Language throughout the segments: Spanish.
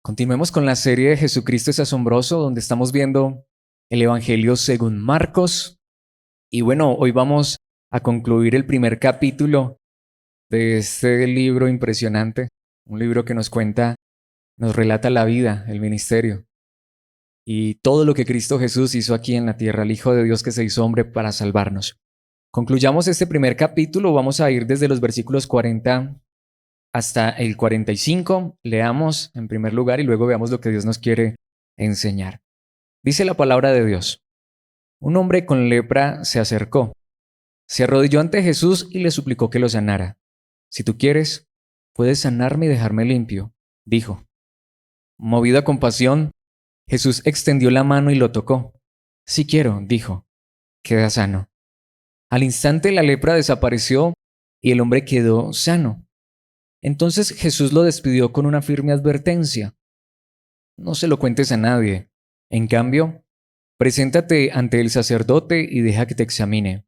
Continuemos con la serie de Jesucristo es asombroso, donde estamos viendo el Evangelio según Marcos. Y bueno, hoy vamos a concluir el primer capítulo de este libro impresionante, un libro que nos cuenta, nos relata la vida, el ministerio y todo lo que Cristo Jesús hizo aquí en la tierra, el Hijo de Dios que se hizo hombre para salvarnos. Concluyamos este primer capítulo, vamos a ir desde los versículos 40 hasta el 45, leamos en primer lugar y luego veamos lo que Dios nos quiere enseñar. Dice la palabra de Dios: un hombre con lepra se acercó, se arrodilló ante Jesús y le suplicó que lo sanara. Si tú quieres, puedes sanarme y dejarme limpio, dijo. Movido a compasión, Jesús extendió la mano y lo tocó. Sí quiero, dijo, queda sano. Al instante la lepra desapareció y el hombre quedó sano. Entonces Jesús lo despidió con una firme advertencia: no se lo cuentes a nadie. En cambio, preséntate ante el sacerdote y deja que te examine.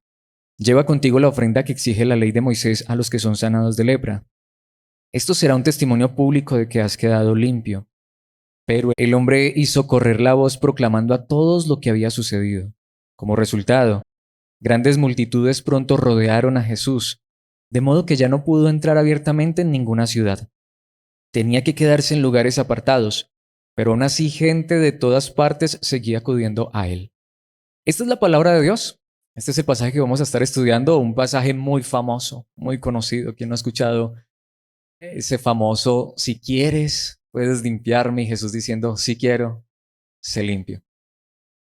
Lleva contigo la ofrenda que exige la ley de Moisés a los que son sanados de lepra. Esto será un testimonio público de que has quedado limpio. Pero el hombre hizo correr la voz proclamando a todos lo que había sucedido. Como resultado, grandes multitudes pronto rodearon a Jesús, de modo que ya no pudo entrar abiertamente en ninguna ciudad. Tenía que quedarse en lugares apartados, pero aún así gente de todas partes seguía acudiendo a él. Esta es la palabra de Dios. Este es el pasaje que vamos a estar estudiando, un pasaje muy famoso, muy conocido. ¿Quién no ha escuchado ese famoso si quieres, puedes limpiarme? Y Jesús diciendo, si quiero, sé limpio.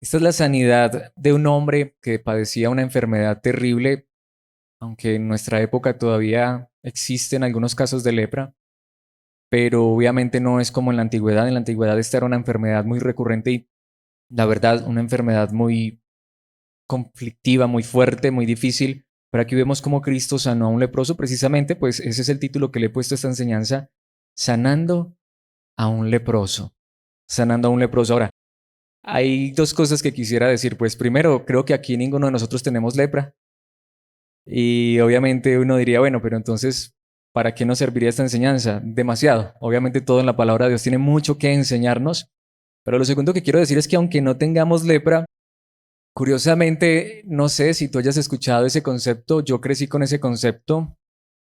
Esta es la sanidad de un hombre que padecía una enfermedad terrible, aunque en nuestra época todavía existen algunos casos de lepra, pero obviamente no es como en la antigüedad. En la antigüedad esta era una enfermedad muy recurrente y la verdad una enfermedad muy conflictiva, muy fuerte, muy difícil. Pero aquí vemos cómo Cristo sanó a un leproso, precisamente, pues ese es el título que le he puesto a esta enseñanza: sanando a un leproso. Sanando a un leproso. Ahora, hay dos cosas que quisiera decir. Pues primero, creo que aquí ninguno de nosotros tenemos lepra. Y obviamente uno diría, bueno, pero entonces, ¿para qué nos serviría esta enseñanza? Demasiado. Obviamente todo en la palabra de Dios tiene mucho que enseñarnos. Pero lo segundo que quiero decir es que aunque no tengamos lepra, curiosamente, no sé si tú hayas escuchado ese concepto, yo crecí con ese concepto.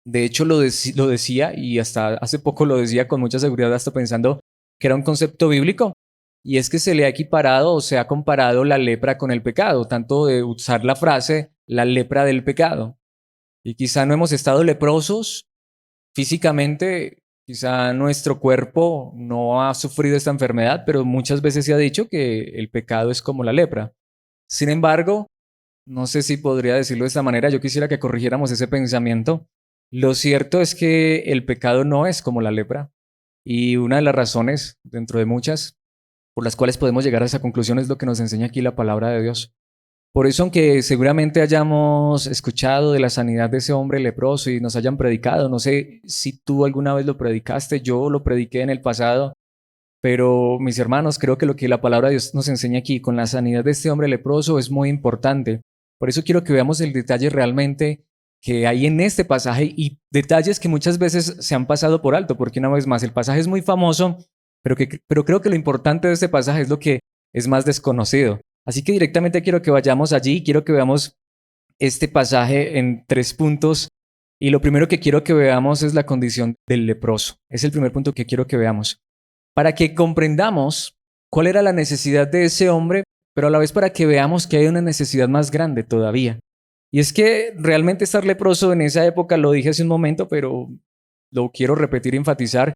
De hecho, lo decía y hasta hace poco lo decía con mucha seguridad, hasta pensando que era un concepto bíblico. Y es que se le ha equiparado o se ha comparado la lepra con el pecado, tanto de usar la frase la lepra del pecado. Y quizá no hemos estado leprosos físicamente, quizá nuestro cuerpo no ha sufrido esta enfermedad, pero muchas veces se ha dicho que el pecado es como la lepra. Sin embargo, no sé si podría decirlo de esta manera, yo quisiera que corrigiéramos ese pensamiento. Lo cierto es que el pecado no es como la lepra, y una de las razones, dentro de muchas, por las cuales podemos llegar a esa conclusión es lo que nos enseña aquí la palabra de Dios. Por eso, aunque seguramente hayamos escuchado de la sanidad de ese hombre leproso y nos hayan predicado, no sé si tú alguna vez lo predicaste, yo lo prediqué en el pasado, pero mis hermanos, creo que lo que la palabra de Dios nos enseña aquí con la sanidad de este hombre leproso es muy importante. Por eso quiero que veamos el detalle realmente que hay en este pasaje y detalles que muchas veces se han pasado por alto, porque una vez más el pasaje es muy famoso, pero creo que lo importante de este pasaje es lo que es más desconocido. Así que directamente quiero que vayamos allí, quiero que veamos este pasaje en 3 puntos. Y lo primero que quiero que veamos es la condición del leproso. Es el primer punto que quiero que veamos, para que comprendamos cuál era la necesidad de ese hombre, pero a la vez para que veamos que hay una necesidad más grande todavía. Y es que realmente estar leproso en esa época, lo dije hace un momento, pero lo quiero repetir y enfatizar,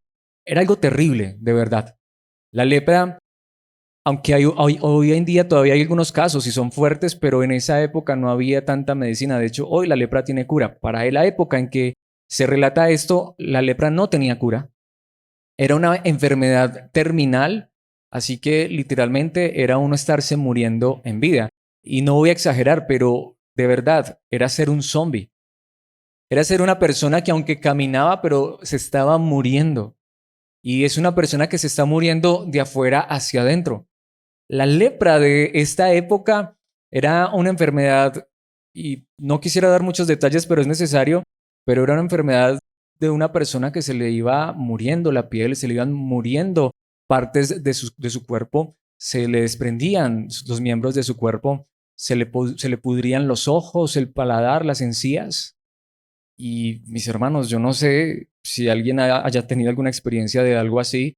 era algo terrible, de verdad. La lepra, aunque hoy en día todavía hay algunos casos y son fuertes, pero en esa época no había tanta medicina. De hecho, hoy la lepra tiene cura. Para la época en que se relata esto, la lepra no tenía cura. Era una enfermedad terminal, así que literalmente era uno estarse muriendo en vida. Y no voy a exagerar, pero de verdad, era ser un zombie. Era ser una persona que aunque caminaba, pero se estaba muriendo. Y es una persona que se está muriendo de afuera hacia adentro. La lepra de esta época era una enfermedad, y no quisiera dar muchos detalles, pero es necesario, pero era una enfermedad de una persona que se le iba muriendo la piel, se le iban muriendo partes de su cuerpo se le desprendían, los miembros de su cuerpo, se le pudrían los ojos, el paladar, las encías. Y mis hermanos, yo no sé si alguien haya tenido alguna experiencia de algo así,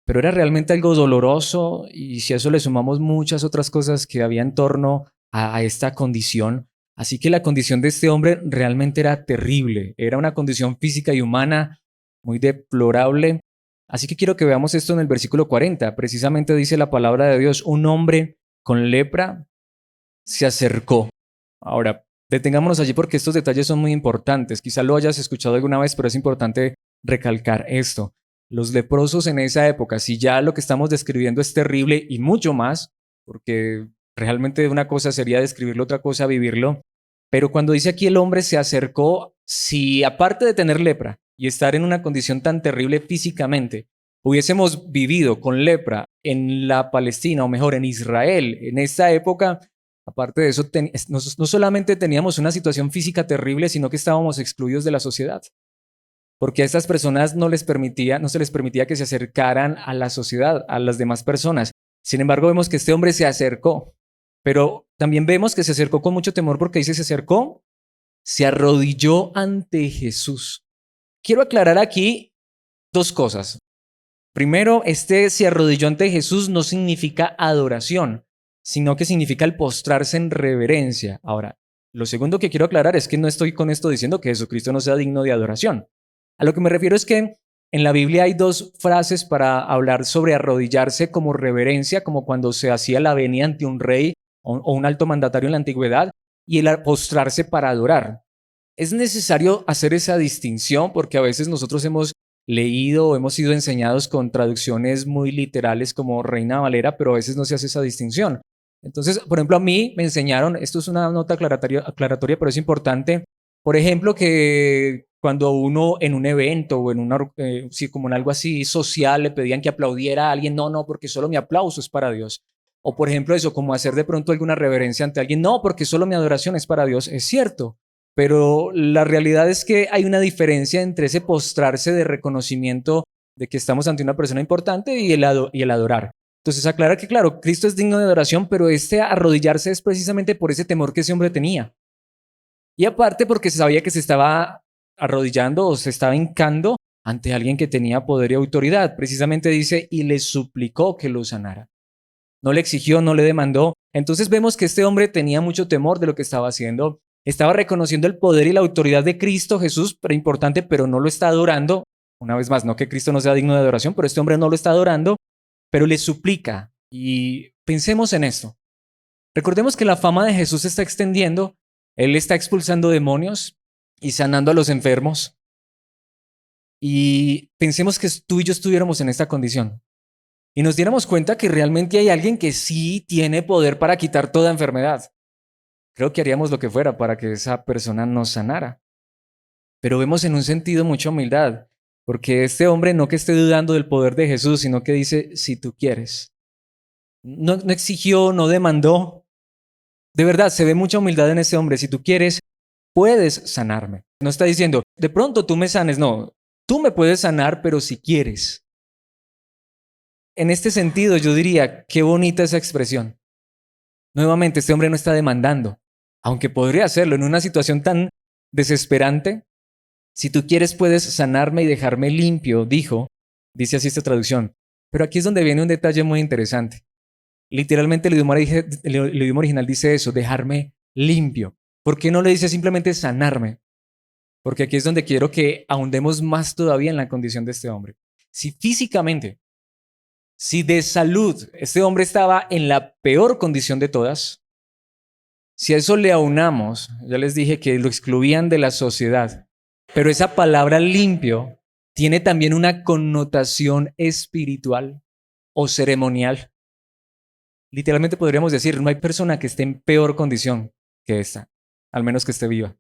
pero era realmente algo doloroso y si a eso le sumamos muchas otras cosas que había en torno a esta condición, así que la condición de este hombre realmente era terrible, era una condición física y humana muy deplorable. Así que quiero que veamos esto en el versículo 40, precisamente dice la palabra de Dios, un hombre con lepra se acercó. Ahora, detengámonos allí porque estos detalles son muy importantes. Quizá lo hayas escuchado alguna vez, pero es importante recalcar esto. Los leprosos en esa época, si ya lo que estamos describiendo es terrible y mucho más, porque realmente una cosa sería describirlo, otra cosa vivirlo, pero cuando dice aquí el hombre se acercó, si aparte de tener lepra y estar en una condición tan terrible físicamente, hubiésemos vivido con lepra en la Palestina, o mejor, en Israel, en esta época, aparte de eso, no solamente teníamos una situación física terrible, sino que estábamos excluidos de la sociedad. Porque a estas personas no se les permitía que se acercaran a la sociedad, a las demás personas. Sin embargo, vemos que este hombre se acercó, pero también vemos que se acercó con mucho temor porque dice se acercó, se arrodilló ante Jesús. Quiero aclarar aquí dos cosas. Primero, este se arrodilló ante Jesús no significa adoración, sino que significa el postrarse en reverencia. Ahora, lo segundo que quiero aclarar es que no estoy con esto diciendo que Jesucristo no sea digno de adoración. A lo que me refiero es que en la Biblia hay dos frases para hablar sobre arrodillarse como reverencia, como cuando se hacía la venia ante un rey o un alto mandatario en la antigüedad, y el postrarse para adorar. Es necesario hacer esa distinción porque a veces nosotros hemos leído o hemos sido enseñados con traducciones muy literales como Reina Valera, pero a veces no se hace esa distinción. Entonces, por ejemplo, a mí me enseñaron, esto es una nota aclaratoria, pero es importante, por ejemplo, que cuando uno en un evento o en una, sí, como en algo así social le pedían que aplaudiera a alguien, no, porque solo mi aplauso es para Dios. O por ejemplo eso, como hacer de pronto alguna reverencia ante alguien, no, porque solo mi adoración es para Dios, es cierto. Pero la realidad es que hay una diferencia entre ese postrarse de reconocimiento de que estamos ante una persona importante y el adorar. Entonces aclara que, claro, Cristo es digno de adoración, pero este arrodillarse es precisamente por ese temor que ese hombre tenía. Y aparte porque se sabía que se estaba arrodillando o se estaba hincando ante alguien que tenía poder y autoridad. Precisamente dice, y le suplicó que lo sanara. No le exigió, no le demandó. Entonces vemos que este hombre tenía mucho temor de lo que estaba haciendo. Estaba reconociendo el poder y la autoridad de Cristo Jesús, pero importante, pero no lo está adorando. Una vez más, no que Cristo no sea digno de adoración, pero este hombre no lo está adorando, pero le suplica. Y pensemos en esto. Recordemos que la fama de Jesús se está extendiendo. Él está expulsando demonios y sanando a los enfermos. Y pensemos que tú y yo estuviéramos en esta condición y nos diéramos cuenta que realmente hay alguien que sí tiene poder para quitar toda enfermedad. Creo que haríamos lo que fuera para que esa persona nos sanara. Pero vemos en un sentido mucha humildad, porque este hombre no que esté dudando del poder de Jesús, sino que dice, si tú quieres. No exigió, no demandó. De verdad, se ve mucha humildad en este hombre. Si tú quieres, puedes sanarme. No está diciendo, de pronto tú me sanes. No, tú me puedes sanar, pero si quieres. En este sentido, yo diría, qué bonita esa expresión. Nuevamente, este hombre no está demandando, aunque podría hacerlo en una situación tan desesperante. Si tú quieres, puedes sanarme y dejarme limpio, dice así esta traducción. Pero aquí es donde viene un detalle muy interesante. Literalmente el idioma original dice eso, dejarme limpio. ¿Por qué no le dice simplemente sanarme? Porque aquí es donde quiero que ahondemos más todavía en la condición de este hombre. Si físicamente, si de salud este hombre estaba en la peor condición de todas, si a eso le aunamos, ya les dije que lo excluían de la sociedad, pero esa palabra limpio tiene también una connotación espiritual o ceremonial. Literalmente podríamos decir, no hay persona que esté en peor condición que esta, al menos que esté viva.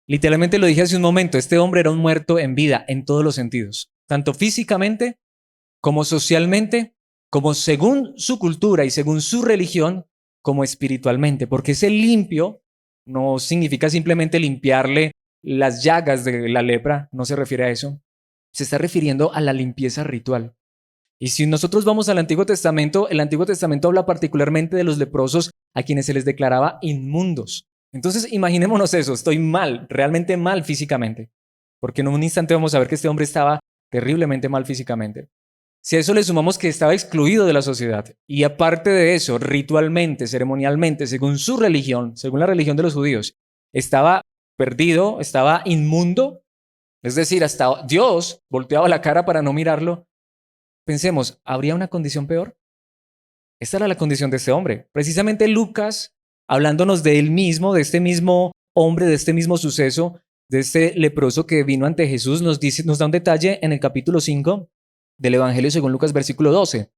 Literalmente lo dije hace un momento, este hombre era un muerto en vida en todos los sentidos, tanto físicamente como socialmente, como según su cultura y según su religión, como espiritualmente, porque ese limpio no significa simplemente limpiarle las llagas de la lepra, no se refiere a eso, se está refiriendo a la limpieza ritual. Y si nosotros vamos al Antiguo Testamento, el Antiguo Testamento habla particularmente de los leprosos a quienes se les declaraba inmundos. Entonces, imaginémonos eso, estoy mal, realmente mal físicamente, porque en un instante vamos a ver que este hombre estaba terriblemente mal físicamente. Si a eso le sumamos que estaba excluido de la sociedad y aparte de eso, ritualmente, ceremonialmente, según su religión, según la religión de los judíos, estaba perdido, estaba inmundo, es decir, hasta Dios volteaba la cara para no mirarlo. Pensemos, ¿habría una condición peor? Esta era la condición de este hombre. Precisamente Lucas, hablándonos de él mismo, de este mismo hombre, de este mismo suceso, de este leproso que vino ante Jesús, nos da un detalle en el capítulo 5 del Evangelio según Lucas, versículo 12.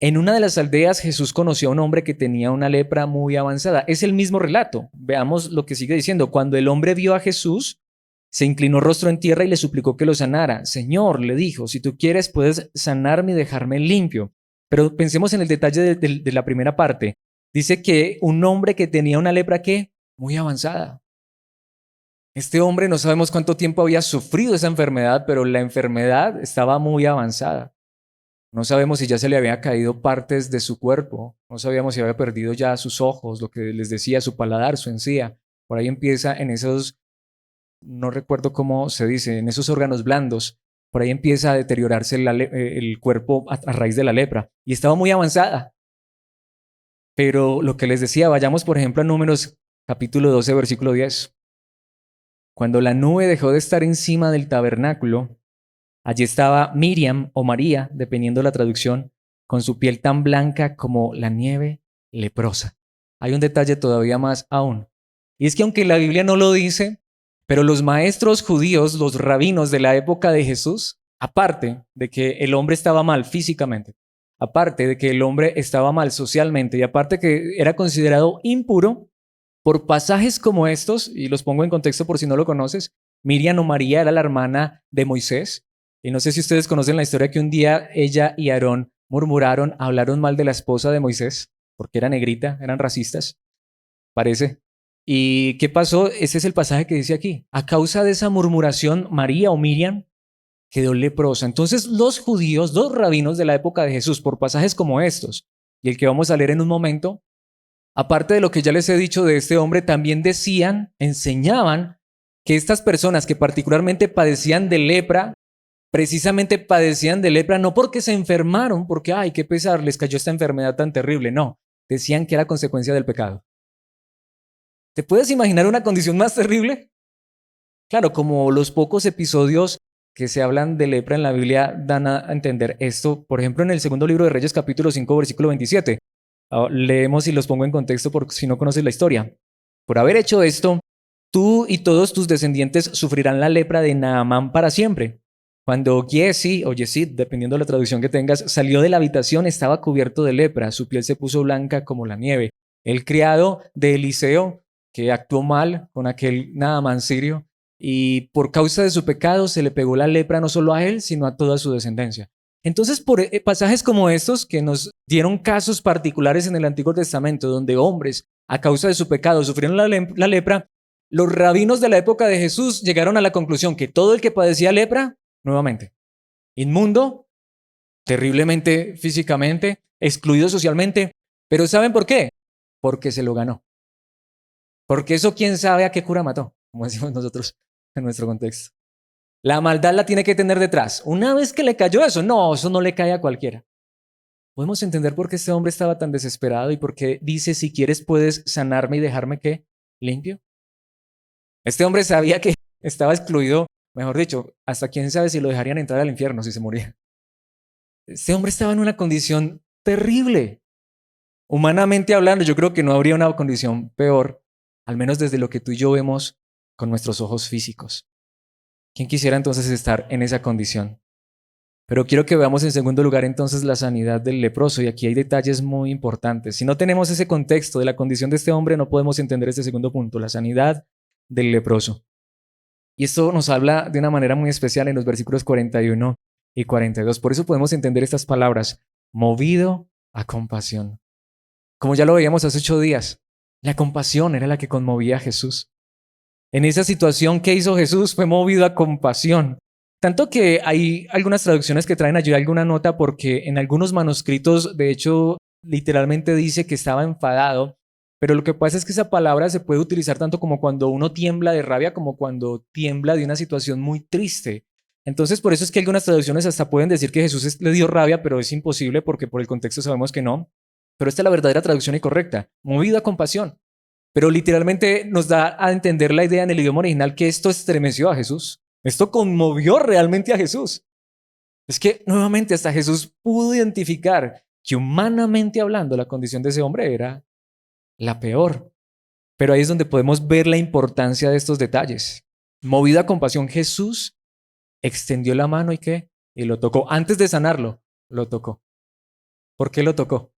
En una de las aldeas Jesús conoció a un hombre que tenía una lepra muy avanzada. Es el mismo relato. Veamos lo que sigue diciendo. Cuando el hombre vio a Jesús, se inclinó rostro en tierra y le suplicó que lo sanara. Señor, le dijo, si tú quieres puedes sanarme y dejarme limpio. Pero pensemos en el detalle de la primera parte. Dice que un hombre que tenía una lepra, ¿qué? Muy avanzada. Este hombre no sabemos cuánto tiempo había sufrido esa enfermedad, pero la enfermedad estaba muy avanzada. No sabemos si ya se le había caído partes de su cuerpo, no sabíamos si había perdido ya sus ojos, lo que les decía, su paladar, su encía. Por ahí empieza en esos, no recuerdo cómo se dice, en esos órganos blandos, por ahí empieza a deteriorarse el cuerpo a raíz de la lepra. Y estaba muy avanzada. Pero lo que les decía, vayamos por ejemplo a Números capítulo 12, versículo 10. Cuando la nube dejó de estar encima del tabernáculo, allí estaba Miriam o María, dependiendo de la traducción, con su piel tan blanca como la nieve, leprosa. Hay un detalle todavía más aún. Y es que aunque la Biblia no lo dice, pero los maestros judíos, los rabinos de la época de Jesús, aparte de que el hombre estaba mal físicamente, aparte de que el hombre estaba mal socialmente y aparte que era considerado impuro, por pasajes como estos, y los pongo en contexto por si no lo conoces, Miriam o María era la hermana de Moisés. Y no sé si ustedes conocen la historia que un día ella y Aarón murmuraron, hablaron mal de la esposa de Moisés, porque era negrita, eran racistas, parece. ¿Y qué pasó? Ese es el pasaje que dice aquí. A causa de esa murmuración, María o Miriam quedó leprosa. Entonces los judíos, los rabinos de la época de Jesús, por pasajes como estos, y el que vamos a leer en un momento, aparte de lo que ya les he dicho de este hombre, también decían, enseñaban que estas personas que particularmente padecían de lepra, precisamente padecían de lepra no porque se enfermaron, porque, ay, qué pesar, les cayó esta enfermedad tan terrible. No, decían que era consecuencia del pecado. ¿Te puedes imaginar una condición más terrible? Claro, como los pocos episodios que se hablan de lepra en la Biblia dan a entender esto. Por ejemplo, en el segundo libro de Reyes, capítulo 5, versículo 27. Leemos y los pongo en contexto por si no conoces la historia. Por haber hecho esto, tú y todos tus descendientes sufrirán la lepra de Naamán para siempre. Cuando Giesi o Yesid, dependiendo de la traducción que tengas, salió de la habitación, estaba cubierto de lepra, su piel se puso blanca como la nieve. El criado de Eliseo, que actuó mal con aquel Naamán sirio, y por causa de su pecado se le pegó la lepra no solo a él, sino a toda su descendencia. Entonces, por pasajes como estos, que nos dieron casos particulares en el Antiguo Testamento, donde hombres, a causa de su pecado, sufrieron la lepra, los rabinos de la época de Jesús llegaron a la conclusión que todo el que padecía lepra, nuevamente, inmundo, terriblemente físicamente, excluido socialmente, pero ¿saben por qué? Porque se lo ganó. Porque eso quién sabe a qué cura mató, como decimos nosotros en nuestro contexto. La maldad la tiene que tener detrás. Una vez que le cayó eso no le cae a cualquiera. Podemos entender por qué este hombre estaba tan desesperado y por qué dice, si quieres puedes sanarme y dejarme, ¿qué? Limpio. Este hombre sabía que estaba excluido, mejor dicho, hasta quién sabe si lo dejarían entrar al infierno si se moría. Este hombre estaba en una condición terrible. Humanamente hablando, yo creo que no habría una condición peor, al menos desde lo que tú y yo vemos con nuestros ojos físicos. ¿Quién quisiera entonces estar en esa condición? Pero quiero que veamos en segundo lugar entonces la sanidad del leproso, y aquí hay detalles muy importantes. Si no tenemos ese contexto de la condición de este hombre, no podemos entender este segundo punto, la sanidad del leproso. Y esto nos habla de una manera muy especial en los versículos 41 y 42. Por eso podemos entender estas palabras, movido a compasión. Como ya lo veíamos hace 8 días, la compasión era la que conmovía a Jesús. En esa situación, ¿qué hizo Jesús? Fue movido a compasión. Tanto que hay algunas traducciones que traen allí alguna nota porque en algunos manuscritos, de hecho, literalmente dice que estaba enfadado, pero lo que pasa es que esa palabra se puede utilizar tanto como cuando uno tiembla de rabia como cuando tiembla de una situación muy triste. Entonces, por eso es que algunas traducciones hasta pueden decir que le dio rabia, pero es imposible porque por el contexto sabemos que no. Pero esta es la verdadera traducción y correcta, movido a compasión. Pero literalmente nos da a entender la idea en el idioma original que esto estremeció a Jesús. Esto conmovió realmente a Jesús. Es que nuevamente hasta Jesús pudo identificar que humanamente hablando la condición de ese hombre era la peor. Pero ahí es donde podemos ver la importancia de estos detalles. Movido a compasión, Jesús extendió la mano y ¿qué? Y lo tocó. Antes de sanarlo, lo tocó. ¿Por qué lo tocó?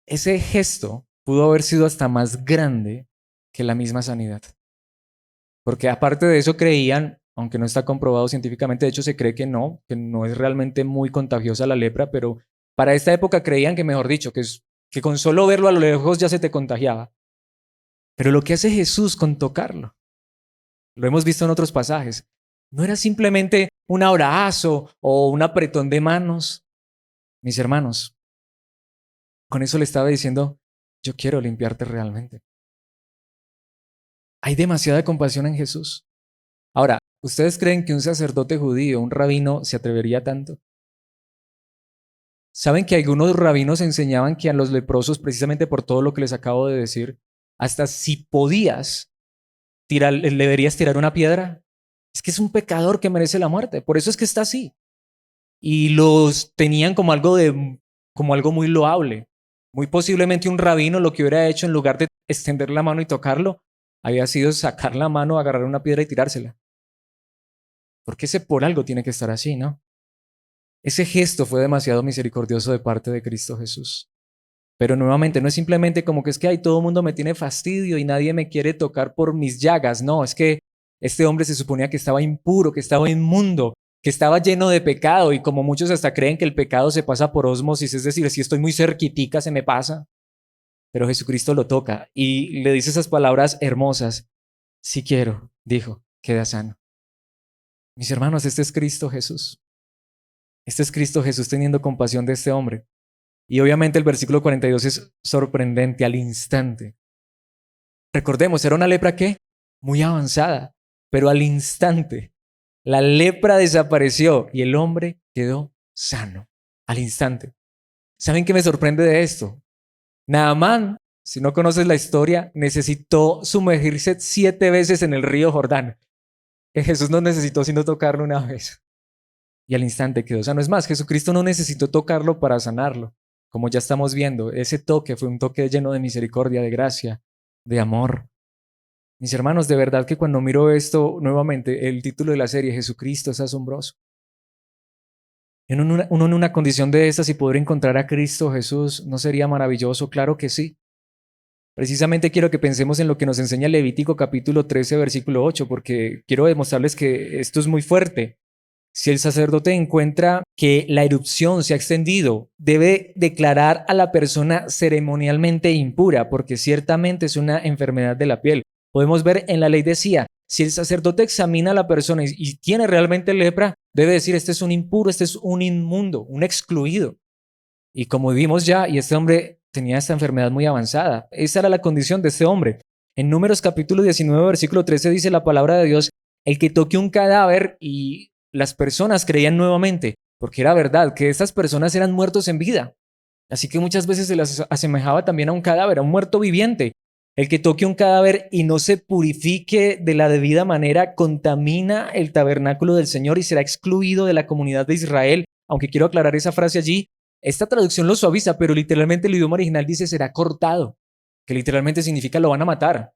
Ese gesto pudo haber sido hasta más grande que la misma sanidad. Porque aparte de eso creían, aunque no está comprobado científicamente, de hecho se cree que no es realmente muy contagiosa la lepra, pero para esta época creían que, mejor dicho, que con solo verlo a lo lejos ya se te contagiaba. Pero lo que hace Jesús con tocarlo, lo hemos visto en otros pasajes, no era simplemente un abrazo o un apretón de manos. Mis hermanos, con eso le estaba diciendo, yo quiero limpiarte realmente. Hay demasiada compasión en Jesús. Ahora, ¿ustedes creen que un sacerdote judío, un rabino, se atrevería tanto? ¿Saben que algunos rabinos enseñaban que a los leprosos, precisamente por todo lo que les acabo de decir, hasta si podías, le deberías tirar una piedra? Es que es un pecador que merece la muerte, por eso es que está así. Y los tenían como algo muy loable. Muy posiblemente un rabino lo que hubiera hecho en lugar de extender la mano y tocarlo, había sido sacar la mano, agarrar una piedra y tirársela. Porque ese por algo tiene que estar así, ¿no? Ese gesto fue demasiado misericordioso de parte de Cristo Jesús. Pero nuevamente, no es simplemente como que es que hay todo el mundo me tiene fastidio y nadie me quiere tocar por mis llagas. No, es que este hombre se suponía que estaba impuro, que estaba inmundo, que estaba lleno de pecado y como muchos hasta creen que el pecado se pasa por ósmosis, es decir, si estoy muy cerquitica se me pasa. Pero Jesucristo lo toca y le dice esas palabras hermosas. Si quiero, dijo, queda sano. Mis hermanos, este es Cristo Jesús. Este es Cristo Jesús teniendo compasión de este hombre. Y obviamente el versículo 42 es sorprendente al instante. Recordemos, era una lepra ¿qué? Muy avanzada, pero al instante la lepra desapareció y el hombre quedó sano. Al instante. ¿Saben qué me sorprende de esto? Naamán, si no conoces la historia, necesitó sumergirse 7 veces en el río Jordán. Jesús no necesitó sino tocarlo una vez. Y al instante quedó sano. Es más, Jesucristo no necesitó tocarlo para sanarlo. Como ya estamos viendo, ese toque fue un toque lleno de misericordia, de gracia, de amor. Mis hermanos, de verdad que cuando miro esto nuevamente, el título de la serie, Jesucristo es asombroso. Uno en una condición de estas y poder encontrar a Cristo Jesús, ¿no sería maravilloso? Claro que sí. Precisamente quiero que pensemos en lo que nos enseña Levítico capítulo 13, versículo 8, porque quiero demostrarles que esto es muy fuerte. Si el sacerdote encuentra que la erupción se ha extendido, debe declarar a la persona ceremonialmente impura, porque ciertamente es una enfermedad de la piel. Podemos ver en la ley decía, si el sacerdote examina a la persona y tiene realmente lepra, debe decir, este es un impuro, este es un inmundo, un excluido. Y como vimos ya, y este hombre tenía esta enfermedad muy avanzada, esa era la condición de este hombre. En Números capítulo 19, versículo 13 dice la palabra de Dios, el que toque un cadáver y las personas creían nuevamente, porque era verdad que estas personas eran muertos en vida. Así que muchas veces se las asemejaba también a un cadáver, a un muerto viviente. El que toque un cadáver y no se purifique de la debida manera contamina el tabernáculo del Señor y será excluido de la comunidad de Israel. Aunque quiero aclarar esa frase allí, esta traducción lo suaviza, pero literalmente el idioma original dice será cortado, que literalmente significa lo van a matar,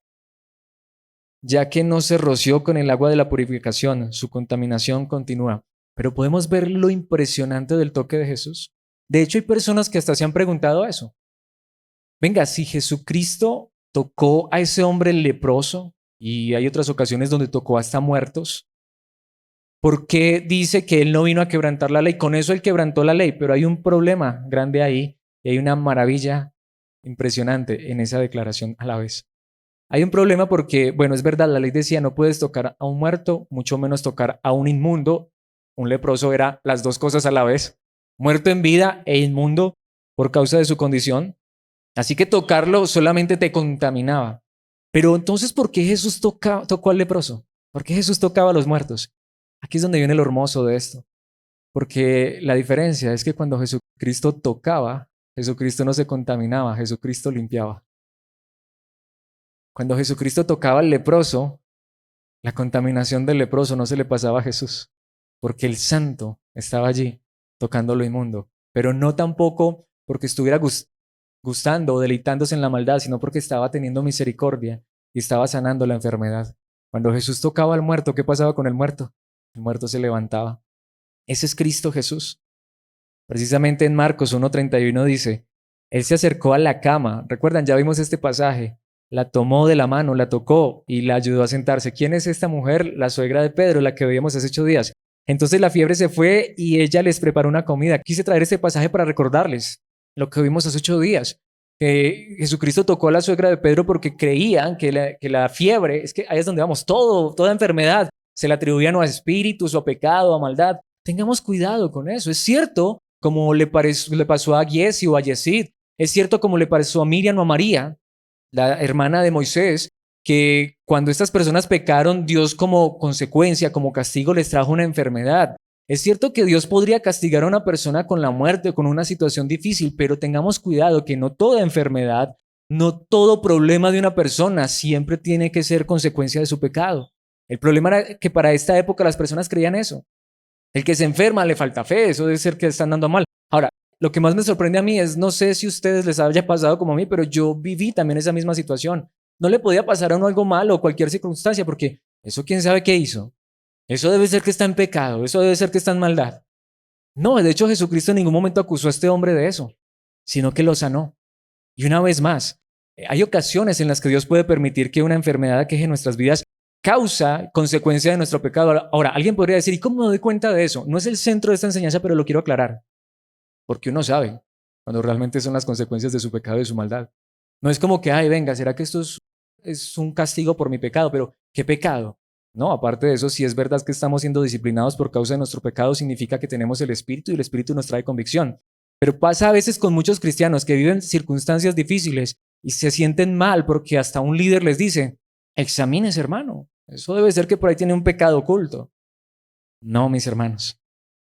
ya que no se roció con el agua de la purificación, su contaminación continúa. Pero podemos ver lo impresionante del toque de Jesús. De hecho, hay personas que hasta se han preguntado eso. Venga, si Jesucristo tocó a ese hombre leproso, y hay otras ocasiones donde tocó hasta muertos, ¿por qué dice que él no vino a quebrantar la ley? Con eso él quebrantó la ley, pero hay un problema grande ahí y hay una maravilla impresionante en esa declaración a la vez. Hay un problema porque, bueno, es verdad, la ley decía no puedes tocar a un muerto, mucho menos tocar a un inmundo. Un leproso era las dos cosas a la vez, muerto en vida e inmundo por causa de su condición. Así que tocarlo solamente te contaminaba. Pero entonces, ¿por qué Jesús tocó al leproso? ¿Por qué Jesús tocaba a los muertos? Aquí es donde viene lo hermoso de esto. Porque la diferencia es que cuando Jesucristo tocaba, Jesucristo no se contaminaba, Jesucristo limpiaba. Cuando Jesucristo tocaba al leproso, la contaminación del leproso no se le pasaba a Jesús, porque el santo estaba allí tocando lo inmundo, pero no tampoco porque estuviera gustando o deleitándose en la maldad, sino porque estaba teniendo misericordia y estaba sanando la enfermedad. Cuando Jesús tocaba al muerto, ¿qué pasaba con el muerto? El muerto se levantaba. Ese es Cristo Jesús. Precisamente en Marcos 1:31 dice, Él se acercó a la cama, recuerdan, ya vimos este pasaje, la tomó de la mano, la tocó y la ayudó a sentarse. ¿Quién es esta mujer? La suegra de Pedro, la que veíamos hace 8 días. Entonces la fiebre se fue y ella les preparó una comida. Quise traer este pasaje para recordarles lo que vimos hace 8 días. Jesucristo tocó a la suegra de Pedro porque creían que la fiebre, es que ahí es donde vamos, toda enfermedad se la atribuían a espíritus, o a pecado, a maldad. Tengamos cuidado con eso. Es cierto, como le pasó a Giesi o a Yesid. Es cierto, como le pasó a Miriam o a María, la hermana de Moisés, que cuando estas personas pecaron, Dios como consecuencia, como castigo, les trajo una enfermedad. Es cierto que Dios podría castigar a una persona con la muerte o con una situación difícil, pero tengamos cuidado que no toda enfermedad, no todo problema de una persona siempre tiene que ser consecuencia de su pecado. El problema era que para esta época las personas creían eso. El que se enferma le falta fe, eso debe ser que están dando mal. Ahora, lo que más me sorprende a mí es, no sé si a ustedes les haya pasado como a mí, pero yo viví también esa misma situación. No le podía pasar a uno algo malo o cualquier circunstancia, porque eso quién sabe qué hizo. Eso debe ser que está en pecado, eso debe ser que está en maldad. No, de hecho Jesucristo en ningún momento acusó a este hombre de eso, sino que lo sanó. Y una vez más, hay ocasiones en las que Dios puede permitir que una enfermedad aqueje nuestras vidas causa consecuencia de nuestro pecado. Ahora, alguien podría decir, ¿y cómo me doy cuenta de eso? No es el centro de esta enseñanza, pero lo quiero aclarar. Porque uno sabe cuando realmente son las consecuencias de su pecado y de su maldad. No es como que, ay, venga, ¿será que esto es un castigo por mi pecado? Pero, ¿qué pecado? No, aparte de eso, si es verdad que estamos siendo disciplinados por causa de nuestro pecado, significa que tenemos el Espíritu y el Espíritu nos trae convicción. Pero pasa a veces con muchos cristianos que viven circunstancias difíciles y se sienten mal porque hasta un líder les dice, examínese, hermano, eso debe ser que por ahí tiene un pecado oculto. No, mis hermanos.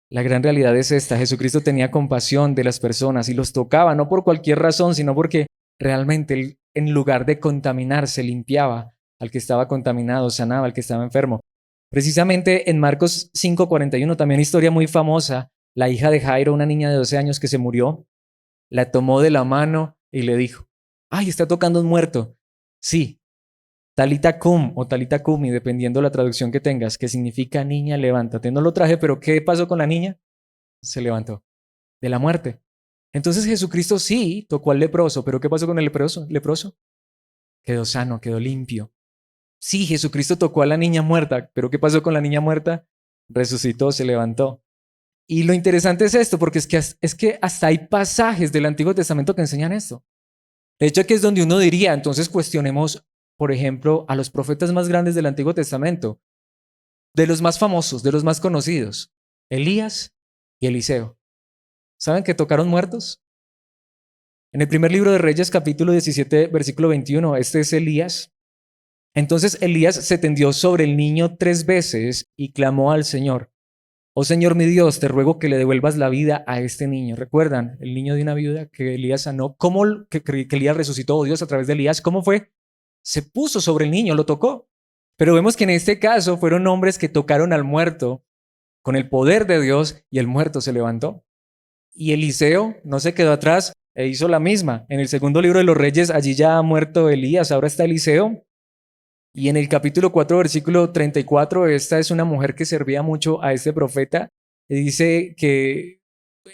La gran realidad es esta. Jesucristo tenía compasión de las personas y los tocaba, no por cualquier razón, sino porque realmente él, en lugar de contaminarse, limpiaba al que estaba contaminado, sanaba al que estaba enfermo. Precisamente en Marcos 5:41, también historia muy famosa, la hija de Jairo, una niña de 12 años que se murió, la tomó de la mano y le dijo, ay, está tocando un muerto. Sí, Talita cum o talita cumi, dependiendo la traducción que tengas, que significa niña, levántate. No lo traje, pero ¿qué pasó con la niña? Se levantó de la muerte. Entonces Jesucristo sí tocó al leproso, pero ¿qué pasó con el leproso? Quedó sano, quedó limpio. Sí, Jesucristo tocó a la niña muerta, pero ¿qué pasó con la niña muerta? Resucitó, se levantó. Y lo interesante es esto, porque es que hasta hay pasajes del Antiguo Testamento que enseñan esto. De hecho, aquí es donde uno diría, entonces cuestionemos, por ejemplo, a los profetas más grandes del Antiguo Testamento, de los más famosos, de los más conocidos, Elías y Eliseo. ¿Saben que tocaron muertos? En el primer libro de Reyes, capítulo 17, versículo 21, este es Elías. Entonces Elías se tendió sobre el niño 3 veces y clamó al Señor. Oh Señor mi Dios, te ruego que le devuelvas la vida a este niño. ¿Recuerdan? El niño de una viuda que Elías sanó. ¿Cómo que Elías resucitó? Oh Dios, a través de Elías. ¿Cómo fue? Se puso sobre el niño, lo tocó. Pero vemos que en este caso fueron hombres que tocaron al muerto con el poder de Dios y el muerto se levantó. Y Eliseo no se quedó atrás e hizo la misma. En el segundo libro de los Reyes, allí ya ha muerto Elías, ahora está Eliseo. Y en el capítulo 4, versículo 34, esta es una mujer que servía mucho a este profeta. Y dice que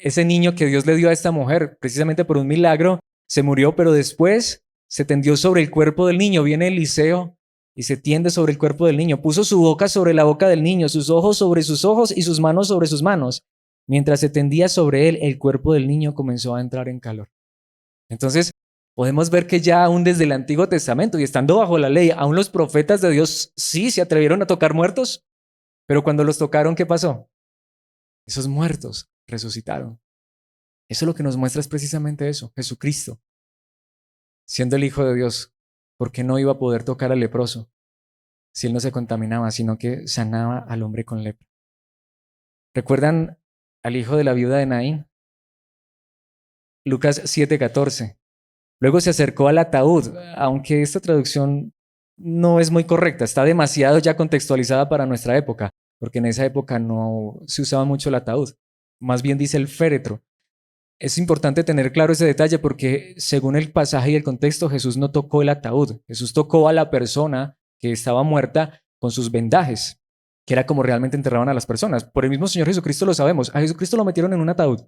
ese niño que Dios le dio a esta mujer, precisamente por un milagro, se murió, pero después se tendió sobre el cuerpo del niño. Viene Eliseo y se tiende sobre el cuerpo del niño. Puso su boca sobre la boca del niño, sus ojos sobre sus ojos y sus manos sobre sus manos. Mientras se tendía sobre él, el cuerpo del niño comenzó a entrar en calor. Entonces, podemos ver que ya aún desde el Antiguo Testamento y estando bajo la ley, aún los profetas de Dios sí se atrevieron a tocar muertos, pero cuando los tocaron, ¿qué pasó? Esos muertos resucitaron. Eso lo que nos muestra es precisamente eso, Jesucristo, siendo el Hijo de Dios, porque no iba a poder tocar al leproso si él no se contaminaba, sino que sanaba al hombre con lepra. ¿Recuerdan al hijo de la viuda de Naín? Lucas 7:14. Luego se acercó al ataúd, aunque esta traducción no es muy correcta, está demasiado ya contextualizada para nuestra época, porque en esa época no se usaba mucho el ataúd, más bien dice el féretro. Es importante tener claro ese detalle porque según el pasaje y el contexto, Jesús no tocó el ataúd, Jesús tocó a la persona que estaba muerta con sus vendajes, que era como realmente enterraban a las personas. Por el mismo Señor Jesucristo lo sabemos, a Jesucristo lo metieron en un ataúd.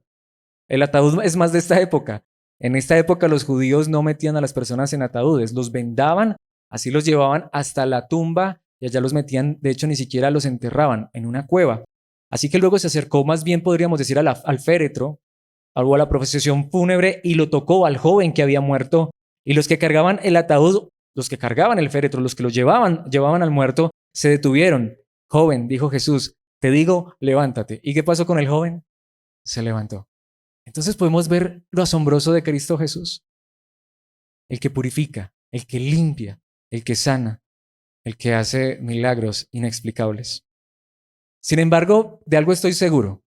El ataúd es más de esta época. En esta época los judíos no metían a las personas en ataúdes, los vendaban, así los llevaban hasta la tumba y allá los metían, de hecho ni siquiera los enterraban en una cueva. Así que luego se acercó más bien, podríamos decir, al féretro, algo a la procesión fúnebre y lo tocó al joven que había muerto. Y los que cargaban el ataúd, los que cargaban el féretro, los que lo llevaban al muerto, se detuvieron. Joven, dijo Jesús, te digo, levántate. ¿Y qué pasó con el joven? Se levantó. Entonces podemos ver lo asombroso de Cristo Jesús. El que purifica, el que limpia, el que sana, el que hace milagros inexplicables. Sin embargo, de algo estoy seguro,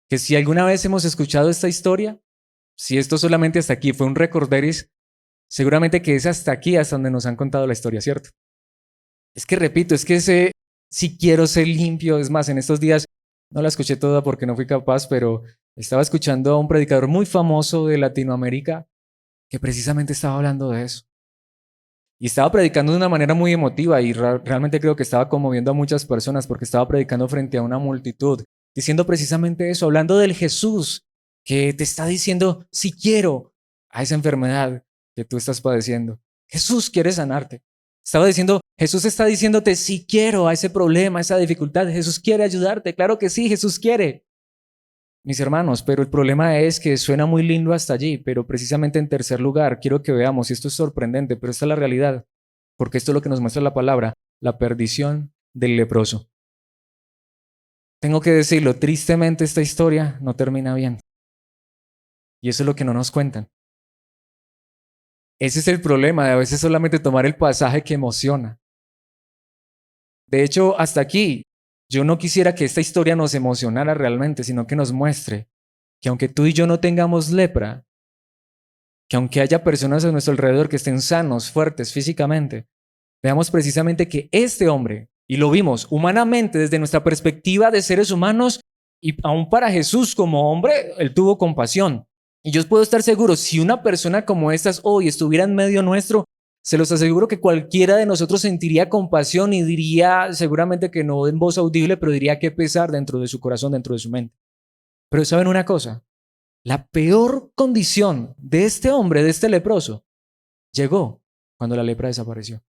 que si alguna vez hemos escuchado esta historia, si esto solamente hasta aquí fue un recorderis, seguramente que es hasta aquí, hasta donde nos han contado la historia, ¿cierto? Es que repito, es que ese si quiero ser limpio, es más, en estos días no la escuché toda porque no fui capaz, pero estaba escuchando a un predicador muy famoso de Latinoamérica que precisamente estaba hablando de eso. Y estaba predicando de una manera muy emotiva y realmente creo que estaba conmoviendo a muchas personas porque estaba predicando frente a una multitud, diciendo precisamente eso, hablando del Jesús que te está diciendo, si quiero, a esa enfermedad que tú estás padeciendo. Jesús quiere sanarte. Estaba diciendo, Jesús está diciéndote, si quiero, a ese problema, a esa dificultad. Jesús quiere ayudarte. Claro que sí, Jesús quiere. Mis hermanos, pero el problema es que suena muy lindo hasta allí, pero precisamente en tercer lugar, quiero que veamos, y esto es sorprendente, pero esta es la realidad, porque esto es lo que nos muestra la palabra, la perdición del leproso. Tengo que decirlo, tristemente esta historia no termina bien. Y eso es lo que no nos cuentan. Ese es el problema de a veces solamente tomar el pasaje que emociona. De hecho, hasta aquí, yo no quisiera que esta historia nos emocionara realmente, sino que nos muestre que aunque tú y yo no tengamos lepra, que aunque haya personas a nuestro alrededor que estén sanos, fuertes físicamente, veamos precisamente que este hombre, y lo vimos humanamente desde nuestra perspectiva de seres humanos, y aún para Jesús como hombre, él tuvo compasión. Y yo puedo estar seguro, si una persona como estas hoy estuviera en medio nuestro, se los aseguro que cualquiera de nosotros sentiría compasión y diría, seguramente que no en voz audible, pero diría qué pesar dentro de su corazón, dentro de su mente. Pero ¿saben una cosa? La peor condición de este hombre, de este leproso, llegó cuando la lepra desapareció.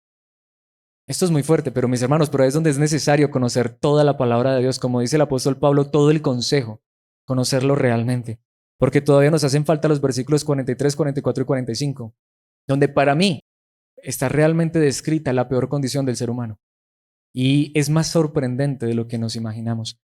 Esto es muy fuerte, pero mis hermanos, pero es donde es necesario conocer toda la palabra de Dios, como dice el apóstol Pablo, todo el consejo, conocerlo realmente, porque todavía nos hacen falta los versículos 43, 44 y 45, donde para mí está realmente descrita la peor condición del ser humano. Y es más sorprendente de lo que nos imaginamos.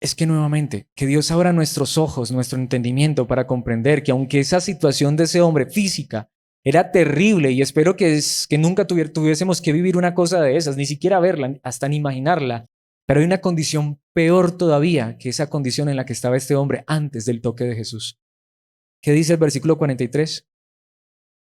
Es que nuevamente, que Dios abra nuestros ojos, nuestro entendimiento para comprender que aunque esa situación de ese hombre física era terrible y espero que nunca tuviésemos que vivir una cosa de esas, ni siquiera verla, hasta ni imaginarla, pero hay una condición peor todavía que esa condición en la que estaba este hombre antes del toque de Jesús. ¿Qué dice el versículo 43?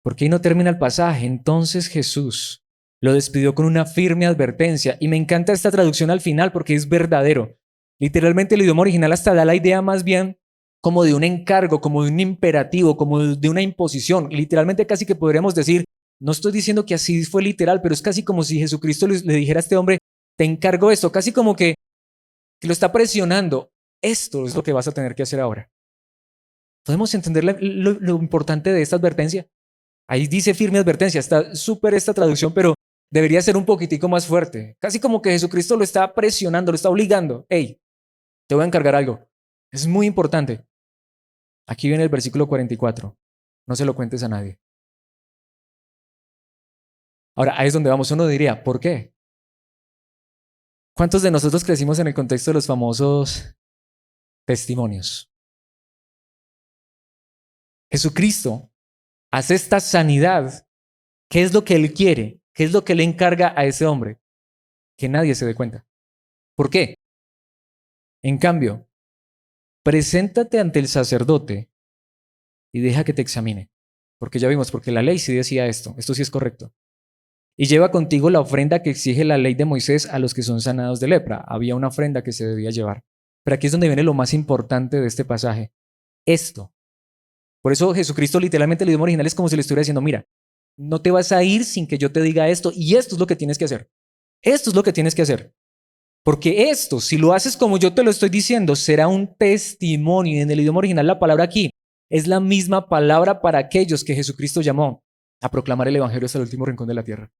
Porque ahí no termina el pasaje. Entonces Jesús lo despidió con una firme advertencia y me encanta esta traducción al final porque es verdadero. Literalmente el idioma original hasta da la idea más bien como de un encargo, como de un imperativo, como de una imposición. Literalmente casi que podríamos decir, no estoy diciendo que así fue literal, pero es casi como si Jesucristo le dijera a este hombre, te encargo esto, casi como que lo está presionando. Esto es lo que vas a tener que hacer ahora. ¿Podemos entender lo importante de esta advertencia? Ahí dice firme advertencia, está súper esta traducción, pero debería ser un poquitico más fuerte. Casi como que Jesucristo lo está presionando, lo está obligando. Hey, te voy a encargar algo. Es muy importante. Aquí viene el versículo 44. No se lo cuentes a nadie. Ahora, ahí es donde vamos. Uno diría, ¿por qué? ¿Cuántos de nosotros crecimos en el contexto de los famosos testimonios? Jesucristo hace esta sanidad. ¿Qué es lo que Él quiere? ¿Qué es lo que le encarga a ese hombre? Que nadie se dé cuenta. ¿Por qué? En cambio, preséntate ante el sacerdote y deja que te examine. Porque ya vimos, porque la ley sí decía esto sí es correcto. Y lleva contigo la ofrenda que exige la ley de Moisés a los que son sanados de lepra. Había una ofrenda que se debía llevar. Pero aquí es donde viene lo más importante de este pasaje. Esto. Por eso Jesucristo literalmente el idioma original es como si le estuviera diciendo, mira, no te vas a ir sin que yo te diga esto y esto es lo que tienes que hacer. Esto es lo que tienes que hacer. Porque esto, si lo haces como yo te lo estoy diciendo, será un testimonio. Y en el idioma original la palabra aquí es la misma palabra para aquellos que Jesucristo llamó a proclamar el evangelio hasta el último rincón de la tierra.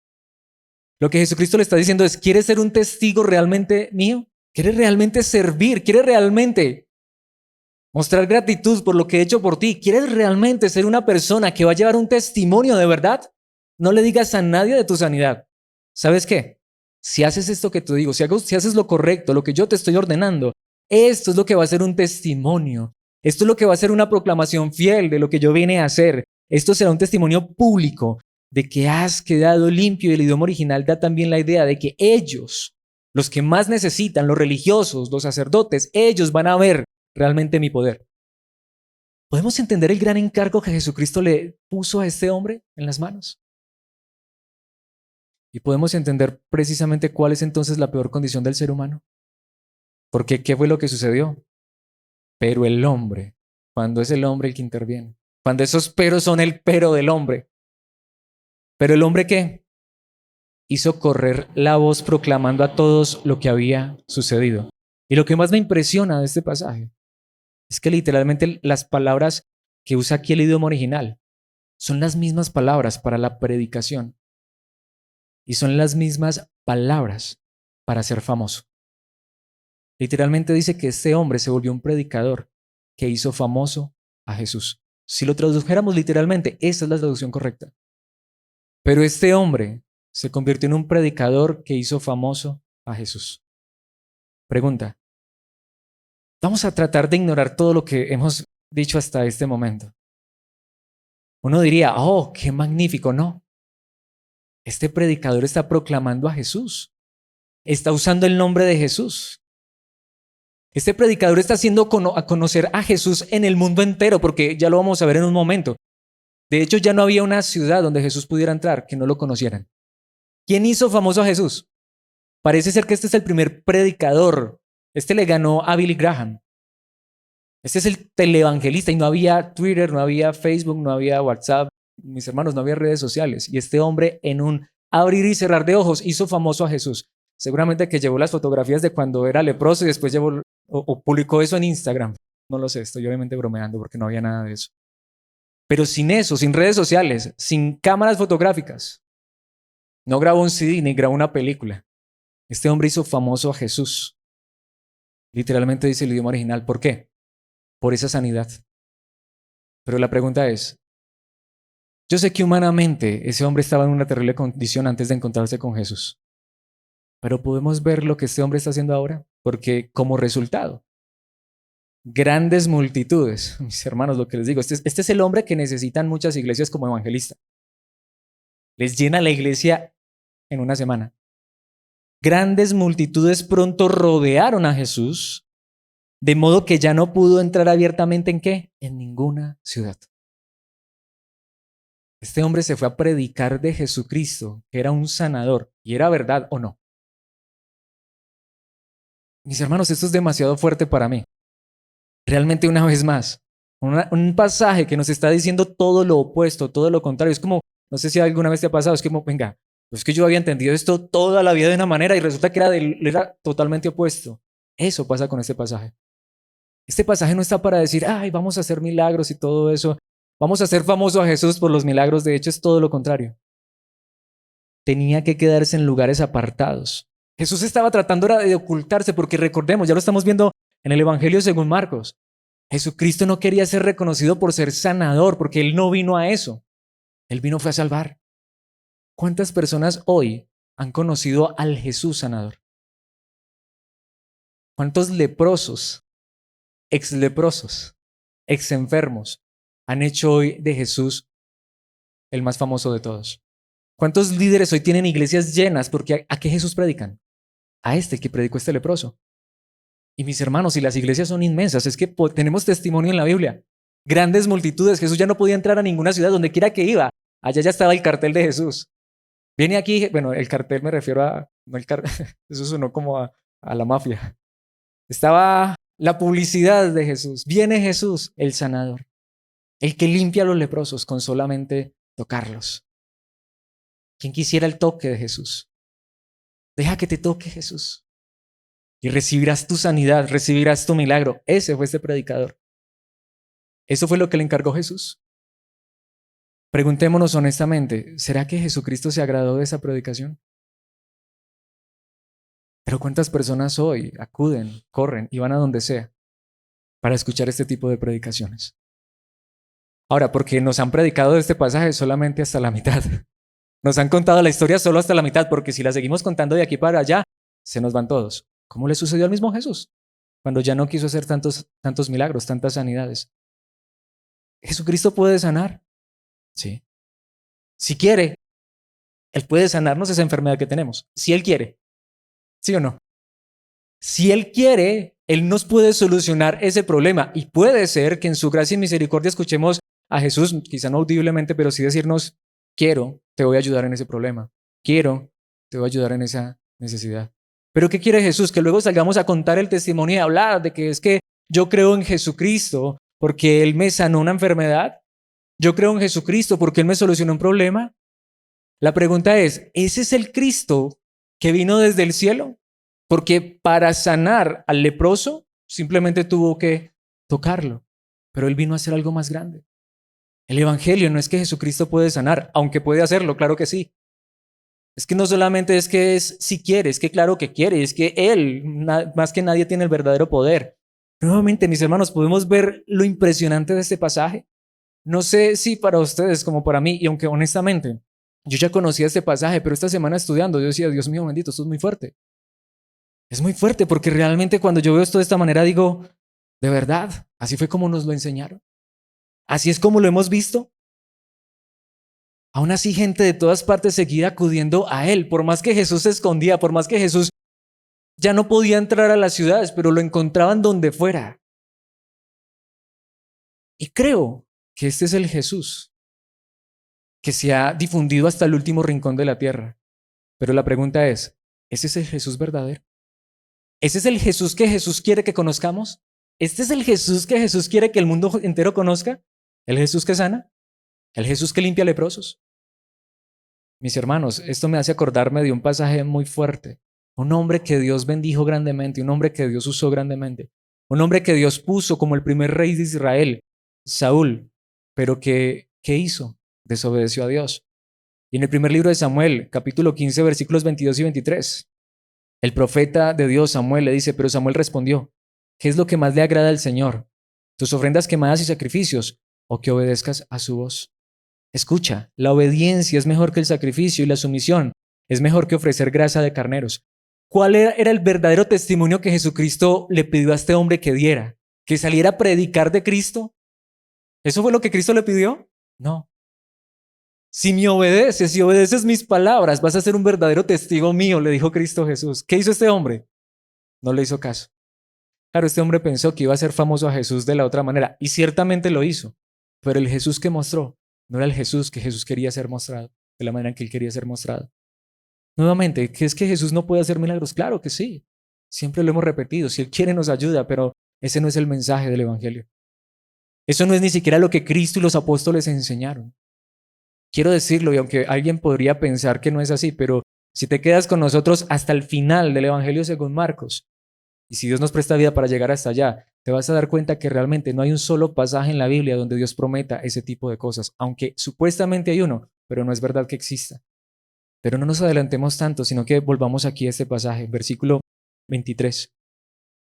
Lo que Jesucristo le está diciendo es, ¿quieres ser un testigo realmente mío? ¿Quieres realmente servir? ¿Quieres realmente mostrar gratitud por lo que he hecho por ti? ¿Quieres realmente ser una persona que va a llevar un testimonio de verdad? No le digas a nadie de tu sanidad. ¿Sabes qué? Si haces esto que te digo, si haces lo correcto, lo que yo te estoy ordenando, esto es lo que va a ser un testimonio. Esto es lo que va a ser una proclamación fiel de lo que yo vine a hacer. Esto será un testimonio público de que has quedado limpio. Y el idioma original da también la idea de que ellos, los que más necesitan, los religiosos, los sacerdotes, ellos van a ver realmente mi poder. ¿Podemos entender el gran encargo que Jesucristo le puso a este hombre en las manos? Y podemos entender precisamente cuál es entonces la peor condición del ser humano. Porque ¿qué fue lo que sucedió? Pero el hombre, cuando es el hombre el que interviene, cuando esos peros son el pero del hombre. Pero el hombre ¿qué? Hizo correr la voz proclamando a todos lo que había sucedido. Y lo que más me impresiona de este pasaje es que literalmente las palabras que usa aquí el idioma original son las mismas palabras para la predicación. Y son las mismas palabras para ser famoso. Literalmente dice que este hombre se volvió un predicador que hizo famoso a Jesús. Si lo tradujéramos literalmente, esa es la traducción correcta. Pero este hombre se convirtió en un predicador que hizo famoso a Jesús. Pregunta. Vamos a tratar de ignorar todo lo que hemos dicho hasta este momento. Uno diría, oh, qué magnífico, no. Este predicador está proclamando a Jesús. Está usando el nombre de Jesús. Este predicador está haciendo a conocer a Jesús en el mundo entero, porque ya lo vamos a ver en un momento. De hecho, ya no había una ciudad donde Jesús pudiera entrar que no lo conocieran. ¿Quién hizo famoso a Jesús? Parece ser que este es el primer predicador. Este le ganó a Billy Graham. Este es el televangelista y no había Twitter, no había Facebook, no había WhatsApp, mis hermanos, no había redes sociales. Y este hombre en un abrir y cerrar de ojos hizo famoso a Jesús. Seguramente que llevó las fotografías de cuando era leproso y después llevó o publicó eso en Instagram. No lo sé, estoy obviamente bromeando porque no había nada de eso. Pero sin eso, sin redes sociales, sin cámaras fotográficas, no grabó un CD ni grabó una película. Este hombre hizo famoso a Jesús. Literalmente dice el idioma original. ¿Por qué? Por esa sanidad. Pero la pregunta es, yo sé que humanamente ese hombre estaba en una terrible condición antes de encontrarse con Jesús. Pero podemos ver lo que este hombre está haciendo ahora, porque como resultado, grandes multitudes, mis hermanos, lo que les digo, este es el hombre que necesitan muchas iglesias como evangelista. Les llena la iglesia en una semana. Grandes multitudes pronto rodearon a Jesús, de modo que ya no pudo entrar abiertamente ¿en qué? En ninguna ciudad. Este hombre se fue a predicar de Jesucristo, que era un sanador, y era verdad o no. Mis hermanos, esto es demasiado fuerte para mí. Realmente una vez más, un pasaje que nos está diciendo todo lo opuesto, todo lo contrario. Es como, no sé si alguna vez te ha pasado, es como, venga, es que yo había entendido esto toda la vida de una manera y resulta que era totalmente opuesto. Eso pasa con este pasaje. Este pasaje no está para decir, ay, vamos a hacer milagros y todo eso. Vamos a hacer famoso a Jesús por los milagros. De hecho, es todo lo contrario. Tenía que quedarse en lugares apartados. Jesús estaba tratando de ocultarse porque recordemos, ya lo estamos viendo en el Evangelio según Marcos. Jesucristo no quería ser reconocido por ser sanador porque Él no vino a eso. Él vino fue a salvar. ¿Cuántas personas hoy han conocido al Jesús sanador? ¿Cuántos leprosos, ex leprosos, ex enfermos han hecho hoy de Jesús el más famoso de todos? ¿Cuántos líderes hoy tienen iglesias llenas? Porque ¿a qué Jesús predican? A este que predicó este leproso. Y mis hermanos, y las iglesias son inmensas, es que tenemos testimonio en la Biblia. Grandes multitudes, Jesús ya no podía entrar a ninguna ciudad, donde quiera que iba. Allá ya estaba el cartel de Jesús. Viene aquí, bueno, el cartel me refiero a, no el cartel, eso sonó como a la mafia. Estaba la publicidad de Jesús. Viene Jesús, el sanador, el que limpia a los leprosos con solamente tocarlos. ¿Quién quisiera el toque de Jesús? Deja que te toque Jesús y recibirás tu sanidad, recibirás tu milagro. Ese fue este predicador. Eso fue lo que le encargó Jesús. Preguntémonos honestamente, ¿será que Jesucristo se agradó de esa predicación? Pero ¿cuántas personas hoy acuden, corren y van a donde sea para escuchar este tipo de predicaciones? Ahora, porque nos han predicado este pasaje solamente hasta la mitad. Nos han contado la historia solo hasta la mitad, porque si la seguimos contando de aquí para allá, se nos van todos. ¿Cómo le sucedió al mismo Jesús? Cuando ya no quiso hacer tantos milagros, tantas sanidades. ¿Jesucristo puede sanar? Sí. Si quiere, Él puede sanarnos esa enfermedad que tenemos. Si Él quiere. ¿Sí o no? Si Él quiere, Él nos puede solucionar ese problema. Y puede ser que en su gracia y misericordia escuchemos a Jesús, quizá no audiblemente, pero sí decirnos, quiero, te voy a ayudar en ese problema. Quiero, te voy a ayudar en esa necesidad. Pero ¿qué quiere Jesús? Que luego salgamos a contar el testimonio y hablar de que es que yo creo en Jesucristo porque Él me sanó una enfermedad. Yo creo en Jesucristo porque Él me solucionó un problema. La pregunta es, ¿ese es el Cristo que vino desde el cielo? Porque para sanar al leproso simplemente tuvo que tocarlo, pero Él vino a hacer algo más grande. El Evangelio no es que Jesucristo puede sanar, aunque puede hacerlo, claro que sí. Es que no solamente es que es si quiere, es que claro que quiere, es que Él, más que nadie, tiene el verdadero poder. Nuevamente, mis hermanos, podemos ver lo impresionante de este pasaje. No sé si para ustedes como para mí, y aunque honestamente yo ya conocía este pasaje, pero esta semana estudiando, yo decía, Dios mío bendito, esto es muy fuerte. Es muy fuerte porque realmente cuando yo veo esto de esta manera digo, de verdad, así fue como nos lo enseñaron. Así es como lo hemos visto. Aún así, gente de todas partes seguía acudiendo a Él, por más que Jesús se escondía, por más que Jesús ya no podía entrar a las ciudades, pero lo encontraban donde fuera. Y creo que este es el Jesús que se ha difundido hasta el último rincón de la tierra. Pero la pregunta es, ¿ese es el Jesús verdadero? ¿Ese es el Jesús que Jesús quiere que conozcamos? ¿Este es el Jesús que Jesús quiere que el mundo entero conozca? ¿El Jesús que sana? ¿El Jesús que limpia leprosos? Mis hermanos, esto me hace acordarme de un pasaje muy fuerte. Un hombre que Dios bendijo grandemente, un hombre que Dios usó grandemente, un hombre que Dios puso como el primer rey de Israel, Saúl, pero que, ¿qué hizo? Desobedeció a Dios. Y en el primer libro de Samuel, capítulo 15, versículos 22 y 23, el profeta de Dios, Samuel, le dice, pero Samuel respondió, ¿qué es lo que más le agrada al Señor? ¿Tus ofrendas quemadas y sacrificios o que obedezcas a su voz? Escucha, la obediencia es mejor que el sacrificio y la sumisión es mejor que ofrecer grasa de carneros. ¿Cuál era el verdadero testimonio que Jesucristo le pidió a este hombre que diera? ¿Que saliera a predicar de Cristo? ¿Eso fue lo que Cristo le pidió? No. Si obedeces mis palabras, vas a ser un verdadero testigo mío, le dijo Cristo Jesús. ¿Qué hizo este hombre? No le hizo caso. Claro, este hombre pensó que iba a ser famoso a Jesús de la otra manera, y ciertamente lo hizo, pero el Jesús que mostró no era el Jesús que Jesús quería ser mostrado, de la manera en que él quería ser mostrado. Nuevamente, ¿qué es que Jesús no puede hacer milagros? Claro que sí, siempre lo hemos repetido, si Él quiere nos ayuda, pero ese no es el mensaje del Evangelio. Eso no es ni siquiera lo que Cristo y los apóstoles enseñaron. Quiero decirlo, y aunque alguien podría pensar que no es así, pero si te quedas con nosotros hasta el final del Evangelio según Marcos, y si Dios nos presta vida para llegar hasta allá, te vas a dar cuenta que realmente no hay un solo pasaje en la Biblia donde Dios prometa ese tipo de cosas, aunque supuestamente hay uno, pero no es verdad que exista. Pero no nos adelantemos tanto, sino que volvamos aquí a este pasaje, versículo 23.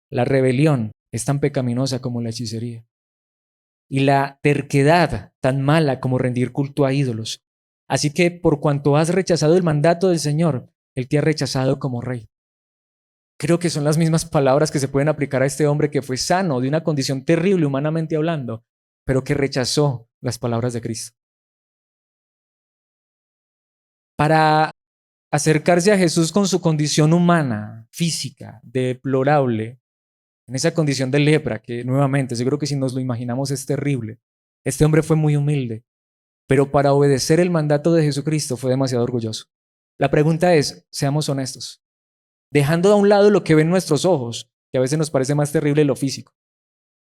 La rebelión es tan pecaminosa como la hechicería, y la terquedad tan mala como rendir culto a ídolos. Así que por cuanto has rechazado el mandato del Señor, Él te ha rechazado como rey. Creo que son las mismas palabras que se pueden aplicar a este hombre que fue sano de una condición terrible humanamente hablando, pero que rechazó las palabras de Cristo. Para acercarse a Jesús con su condición humana, física, deplorable, en esa condición de lepra, que nuevamente, yo creo que si nos lo imaginamos es terrible. Este hombre fue muy humilde, pero para obedecer el mandato de Jesucristo fue demasiado orgulloso. La pregunta es, seamos honestos, dejando a un lado lo que ven nuestros ojos, que a veces nos parece más terrible lo físico,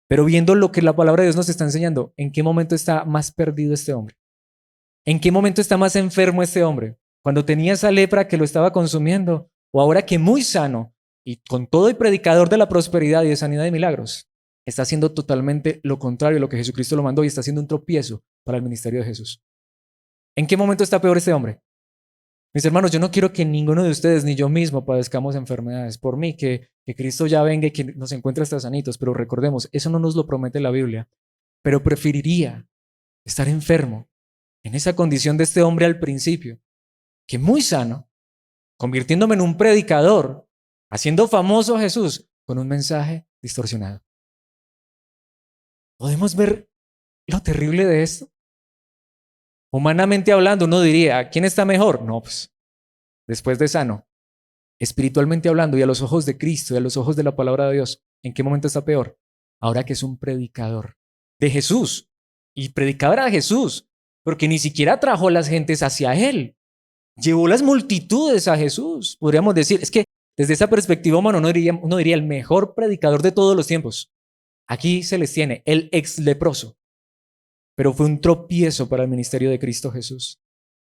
pero viendo lo que la palabra de Dios nos está enseñando, ¿en qué momento está más perdido este hombre? ¿En qué momento está más enfermo este hombre? ¿Cuando tenía esa lepra que lo estaba consumiendo? ¿O ahora que muy sano y con todo el predicador de la prosperidad y de sanidad y milagros, está haciendo totalmente lo contrario a lo que Jesucristo lo mandó y está haciendo un tropiezo para el ministerio de Jesús? ¿En qué momento está peor este hombre? Mis hermanos, yo no quiero que ninguno de ustedes ni yo mismo padezcamos enfermedades. Por mí, que Cristo ya venga y que nos encuentre hasta sanitos, pero recordemos, eso no nos lo promete la Biblia. Pero preferiría estar enfermo en esa condición de este hombre al principio, que muy sano, convirtiéndome en un predicador, haciendo famoso a Jesús con un mensaje distorsionado. ¿Podemos ver lo terrible de esto? Humanamente hablando, uno diría, ¿quién está mejor? No, pues, después de sano. Espiritualmente hablando y a los ojos de Cristo y a los ojos de la palabra de Dios, ¿en qué momento está peor? Ahora que es un predicador de Jesús y predicador a Jesús, porque ni siquiera trajo a las gentes hacia Él, llevó las multitudes a Jesús. Podríamos decir, es que desde esa perspectiva humana uno diría el mejor predicador de todos los tiempos. Aquí se les tiene, el ex leproso, pero fue un tropiezo para el ministerio de Cristo Jesús.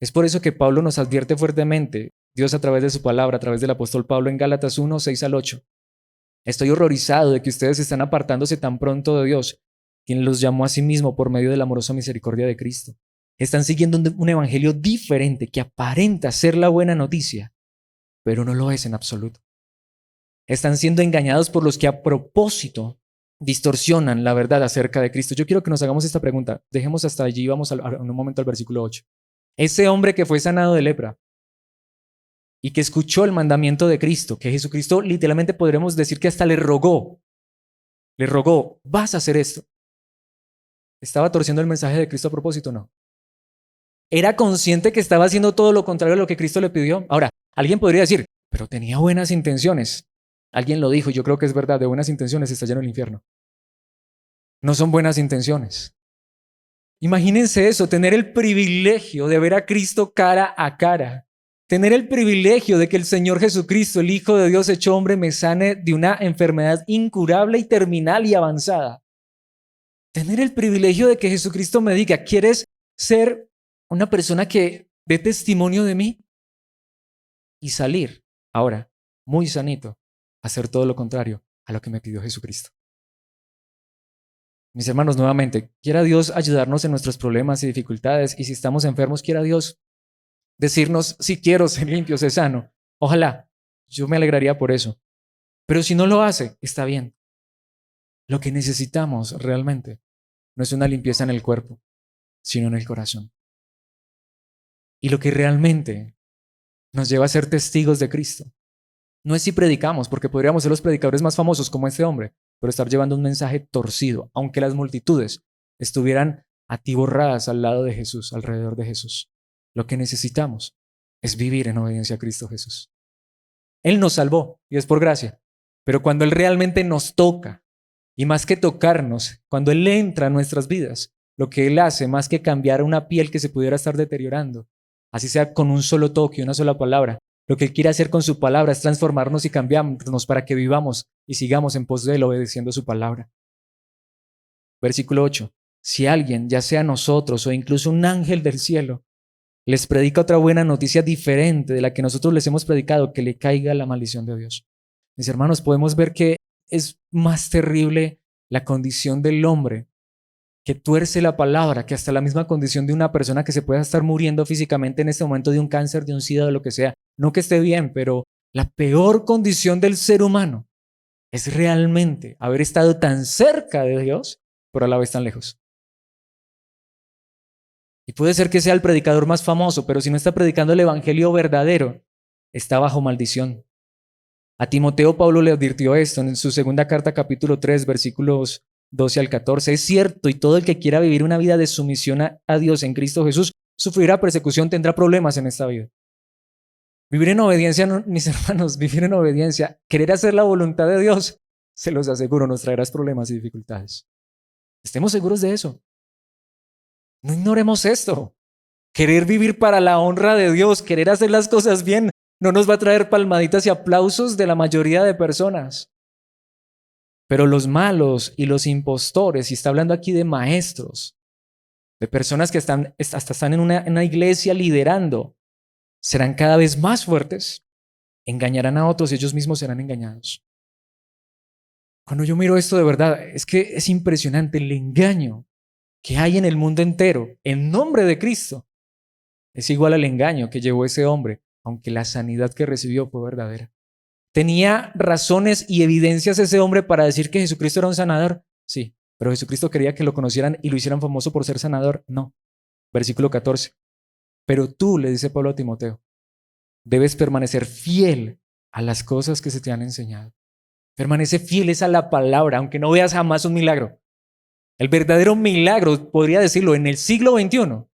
Es por eso que Pablo nos advierte fuertemente, Dios a través de su palabra, a través del apóstol Pablo en Gálatas 1, 6 al 8. Estoy horrorizado de que ustedes están apartándose tan pronto de Dios, quien los llamó a sí mismo por medio de la amorosa misericordia de Cristo. Están siguiendo un evangelio diferente que aparenta ser la buena noticia, pero no lo es en absoluto. Están siendo engañados por los que a propósito distorsionan la verdad acerca de Cristo. Yo quiero que nos hagamos esta pregunta. Dejemos hasta allí, vamos en un momento al versículo 8. Ese hombre que fue sanado de lepra y que escuchó el mandamiento de Cristo, que Jesucristo literalmente podremos decir que hasta le rogó, vas a hacer esto. ¿Estaba torciendo el mensaje de Cristo a propósito o no? ¿Era consciente que estaba haciendo todo lo contrario a lo que Cristo le pidió? Ahora, alguien podría decir, pero tenía buenas intenciones. Alguien lo dijo y yo creo que es verdad, de buenas intenciones está lleno el infierno. No son buenas intenciones. Imagínense eso, tener el privilegio de ver a Cristo cara a cara. Tener el privilegio de que el Señor Jesucristo, el Hijo de Dios hecho hombre, me sane de una enfermedad incurable y terminal y avanzada. Tener el privilegio de que Jesucristo me diga, ¿quieres ser una persona que dé testimonio de mí? Y salir, ahora, muy sanito, a hacer todo lo contrario a lo que me pidió Jesucristo. Mis hermanos, nuevamente, quiera Dios ayudarnos en nuestros problemas y dificultades, y si estamos enfermos, quiera Dios decirnos, si quiero ser limpio, ser sano. Ojalá, yo me alegraría por eso. Pero si no lo hace, está bien. Lo que necesitamos realmente no es una limpieza en el cuerpo, sino en el corazón. Y lo que realmente nos lleva a ser testigos de Cristo no es si predicamos, porque podríamos ser los predicadores más famosos como este hombre, pero estar llevando un mensaje torcido, aunque las multitudes estuvieran atiborradas al lado de Jesús, alrededor de Jesús. Lo que necesitamos es vivir en obediencia a Cristo Jesús. Él nos salvó y es por gracia, pero cuando Él realmente nos toca, y más que tocarnos, cuando Él entra a nuestras vidas, lo que Él hace, más que cambiar una piel que se pudiera estar deteriorando, así sea con un solo toque, una sola palabra, lo que Él quiere hacer con su palabra es transformarnos y cambiarnos para que vivamos y sigamos en pos de Él obedeciendo su palabra. Versículo 8. Si alguien, ya sea nosotros o incluso un ángel del cielo, les predica otra buena noticia diferente de la que nosotros les hemos predicado, que le caiga la maldición de Dios. Mis hermanos, podemos ver que es más terrible la condición del hombre que tuerce la palabra, que hasta la misma condición de una persona que se pueda estar muriendo físicamente en este momento de un cáncer, de un SIDA, de lo que sea. No que esté bien, pero la peor condición del ser humano es realmente haber estado tan cerca de Dios, pero a la vez tan lejos. Y puede ser que sea el predicador más famoso, pero si no está predicando el evangelio verdadero, está bajo maldición. A Timoteo Pablo le advirtió esto en su segunda carta, capítulo 3, versículos 12 al 14. Es cierto, y todo el que quiera vivir una vida de sumisión a Dios en Cristo Jesús sufrirá persecución, tendrá problemas en esta vida. Vivir en obediencia, mis hermanos, vivir en obediencia, querer hacer la voluntad de Dios, se los aseguro, nos traerá problemas y dificultades. Estemos seguros de eso. No ignoremos esto. Querer vivir para la honra de Dios, querer hacer las cosas bien, no nos va a traer palmaditas y aplausos de la mayoría de personas. Pero los malos y los impostores, y está hablando aquí de maestros, de personas que hasta están en una iglesia liderando, serán cada vez más fuertes, engañarán a otros y ellos mismos serán engañados. Cuando yo miro esto de verdad, es que es impresionante el engaño que hay en el mundo entero en nombre de Cristo. Es igual al engaño que llevó ese hombre, aunque la sanidad que recibió fue verdadera. ¿Tenía razones y evidencias ese hombre para decir que Jesucristo era un sanador? Sí, pero Jesucristo quería que lo conocieran y lo hicieran famoso por ser sanador. No. Versículo 14. Pero tú, le dice Pablo a Timoteo, debes permanecer fiel a las cosas que se te han enseñado. Permanece fieles a la palabra, aunque no veas jamás un milagro. El verdadero milagro, podría decirlo, en el siglo XXI,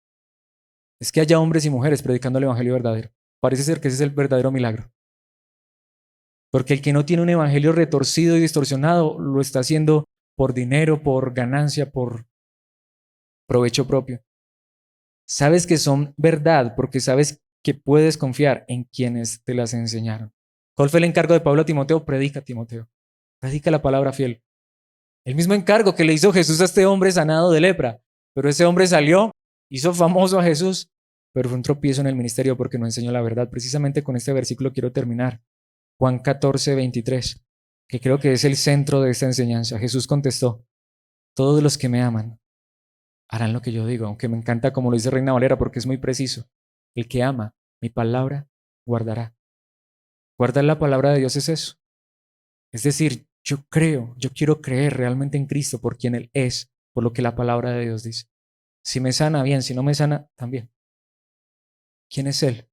es que haya hombres y mujeres predicando el evangelio verdadero. Parece ser que ese es el verdadero milagro. Porque el que no tiene un evangelio retorcido y distorsionado lo está haciendo por dinero, por ganancia, por provecho propio. Sabes que son verdad porque sabes que puedes confiar en quienes te las enseñaron. ¿Cuál fue el encargo de Pablo a Timoteo? Predica, Timoteo. Predica la palabra fiel. El mismo encargo que le hizo Jesús a este hombre sanado de lepra. Pero ese hombre salió, hizo famoso a Jesús, pero fue un tropiezo en el ministerio porque no enseñó la verdad. Precisamente con este versículo quiero terminar. Juan 14, 23, que creo que es el centro de esta enseñanza. Jesús contestó, todos los que me aman harán lo que yo digo, aunque me encanta como lo dice Reina Valera porque es muy preciso. El que ama mi palabra guardará. Guardar la palabra de Dios es eso. Es decir, yo quiero creer realmente en Cristo por quien Él es, por lo que la palabra de Dios dice. Si me sana, bien, si no me sana, también. ¿Quién es Él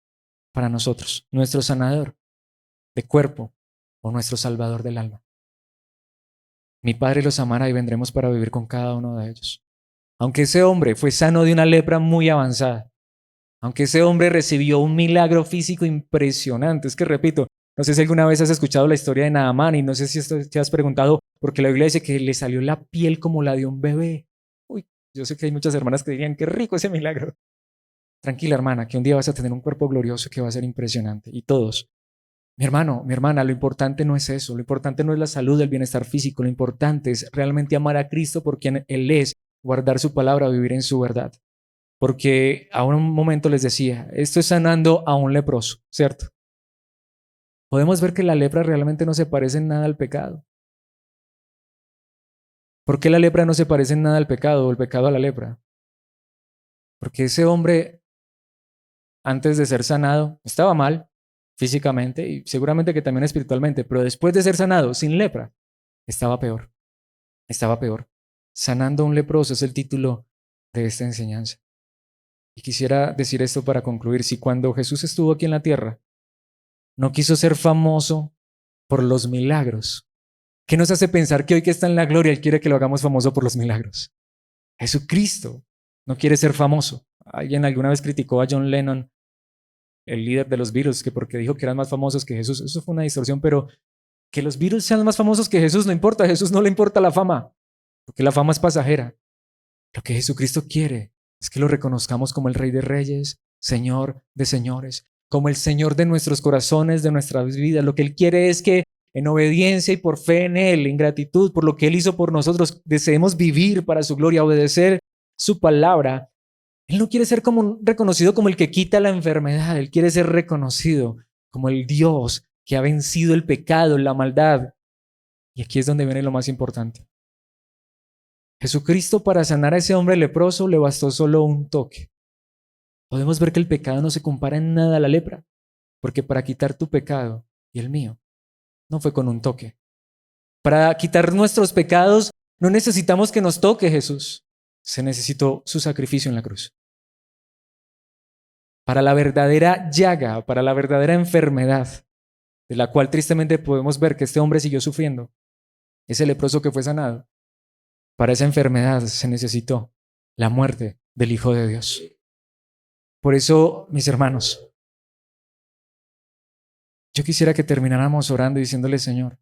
para nosotros? Nuestro sanador de cuerpo o nuestro salvador del alma. Mi Padre los amará y vendremos para vivir con cada uno de ellos. Aunque ese hombre fue sano de una lepra muy avanzada, aunque ese hombre recibió un milagro físico impresionante, es que repito, no sé si alguna vez has escuchado la historia de Naamán y no sé si te has preguntado, porque la Biblia dice que le salió la piel como la de un bebé. Uy, yo sé que hay muchas hermanas que dirían, qué rico ese milagro. Tranquila hermana, que un día vas a tener un cuerpo glorioso que va a ser impresionante. Y todos, mi hermano, mi hermana, lo importante no es eso, lo importante no es la salud, el bienestar físico, lo importante es realmente amar a Cristo por quien Él es, guardar su palabra, vivir en su verdad. Porque a un momento les decía, esto es sanando a un leproso, ¿cierto? Podemos ver que la lepra realmente no se parece en nada al pecado. ¿Por qué la lepra no se parece en nada al pecado o el pecado a la lepra? Porque ese hombre, antes de ser sanado, estaba mal físicamente y seguramente que también espiritualmente, pero después de ser sanado sin lepra, estaba peor. Estaba peor. Sanando a un leproso es el título de esta enseñanza. Y quisiera decir esto para concluir. Si cuando Jesús estuvo aquí en la tierra, no quiso ser famoso por los milagros, ¿qué nos hace pensar que hoy que está en la gloria, Él quiere que lo hagamos famoso por los milagros? Jesucristo no quiere ser famoso. Alguien alguna vez criticó a John Lennon, el líder de los Beatles, que porque dijo que eran más famosos que Jesús. Eso fue una distorsión, pero que los Beatles sean más famosos que Jesús no importa. A Jesús no le importa la fama, porque la fama es pasajera. Lo que Jesucristo quiere es que lo reconozcamos como el Rey de Reyes, Señor de Señores, como el Señor de nuestros corazones, de nuestras vidas. Lo que Él quiere es que en obediencia y por fe en Él, en gratitud por lo que Él hizo por nosotros, deseemos vivir para su gloria, obedecer su palabra. Él no quiere ser reconocido como el que quita la enfermedad. Él quiere ser reconocido como el Dios que ha vencido el pecado, la maldad. Y aquí es donde viene lo más importante. Jesucristo, para sanar a ese hombre leproso, le bastó solo un toque. Podemos ver que el pecado no se compara en nada a la lepra, porque para quitar tu pecado y el mío, no fue con un toque. Para quitar nuestros pecados, no necesitamos que nos toque Jesús. Se necesitó su sacrificio en la cruz. para la verdadera llaga, para la verdadera enfermedad, de la cual tristemente podemos ver que este hombre siguió sufriendo, ese leproso que fue sanado. Para esa enfermedad se necesitó la muerte del Hijo de Dios. Por eso, mis hermanos, yo quisiera que termináramos orando y diciéndole, Señor,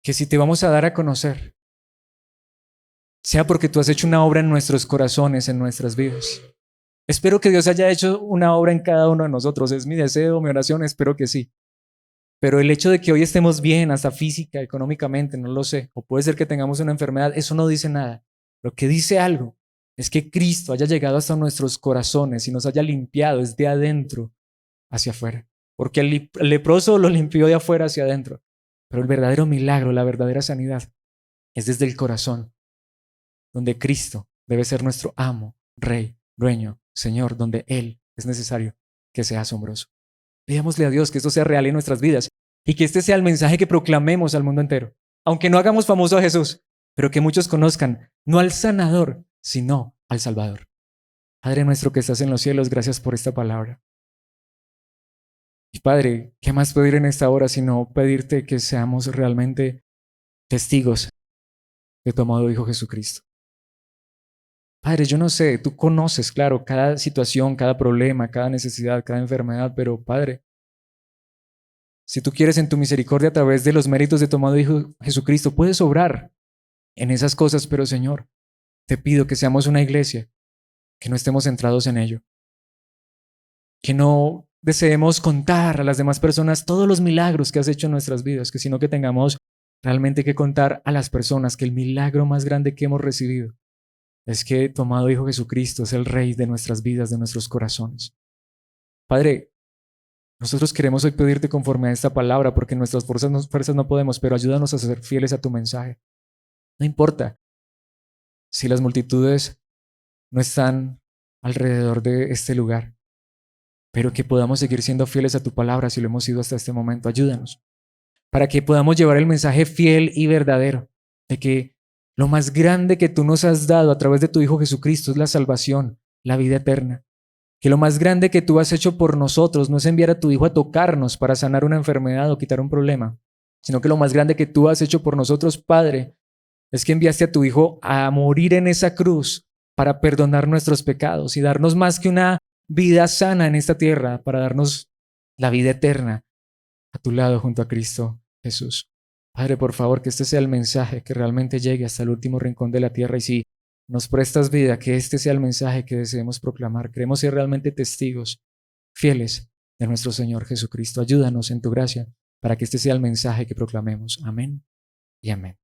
que si te vamos a dar a conocer, sea porque tú has hecho una obra en nuestros corazones, en nuestras vidas. Espero que Dios haya hecho una obra en cada uno de nosotros. Es mi deseo, mi oración, espero que sí. Pero el hecho de que hoy estemos bien, hasta física, económicamente, no lo sé, o puede ser que tengamos una enfermedad, eso no dice nada. Lo que dice algo es que Cristo haya llegado hasta nuestros corazones y nos haya limpiado desde adentro hacia afuera. Porque el leproso lo limpió de afuera hacia adentro. Pero el verdadero milagro, la verdadera sanidad, es desde el corazón, donde Cristo debe ser nuestro amo, rey, dueño, Señor, donde Él es necesario que sea asombroso. Pidámosle a Dios que esto sea real en nuestras vidas y que este sea el mensaje que proclamemos al mundo entero. Aunque no hagamos famoso a Jesús, pero que muchos conozcan no al sanador, sino al Salvador. Padre nuestro que estás en los cielos, gracias por esta palabra. Y Padre, ¿qué más pedir en esta hora sino pedirte que seamos realmente testigos de tu amado Hijo Jesucristo? Padre, yo no sé, tú conoces, claro, cada situación, cada problema, cada necesidad, cada enfermedad, pero Padre, si tú quieres en tu misericordia a través de los méritos de tu amado Hijo Jesucristo, puedes obrar en esas cosas, pero Señor, te pido que seamos una iglesia, que no estemos centrados en ello, que no deseemos contar a las demás personas todos los milagros que has hecho en nuestras vidas, que sino que tengamos realmente que contar a las personas que el milagro más grande que hemos recibido es que tu amado Hijo Jesucristo es el Rey de nuestras vidas, de nuestros corazones. Padre, nosotros queremos hoy pedirte conforme a esta palabra, porque en nuestras fuerzas no podemos, pero ayúdanos a ser fieles a tu mensaje. No importa si las multitudes no están alrededor de este lugar, pero que podamos seguir siendo fieles a tu palabra si lo hemos sido hasta este momento. Ayúdanos para que podamos llevar el mensaje fiel y verdadero de que lo más grande que tú nos has dado a través de tu Hijo Jesucristo es la salvación, la vida eterna. Que lo más grande que tú has hecho por nosotros no es enviar a tu Hijo a tocarnos para sanar una enfermedad o quitar un problema, sino que lo más grande que tú has hecho por nosotros, Padre, es que enviaste a tu Hijo a morir en esa cruz para perdonar nuestros pecados y darnos más que una vida sana en esta tierra, para darnos la vida eterna a tu lado junto a Cristo Jesús. Padre, por favor, que este sea el mensaje que realmente llegue hasta el último rincón de la tierra y si nos prestas vida, que este sea el mensaje que deseemos proclamar. Queremos ser realmente testigos fieles de nuestro Señor Jesucristo. Ayúdanos en tu gracia para que este sea el mensaje que proclamemos. Amén y amén.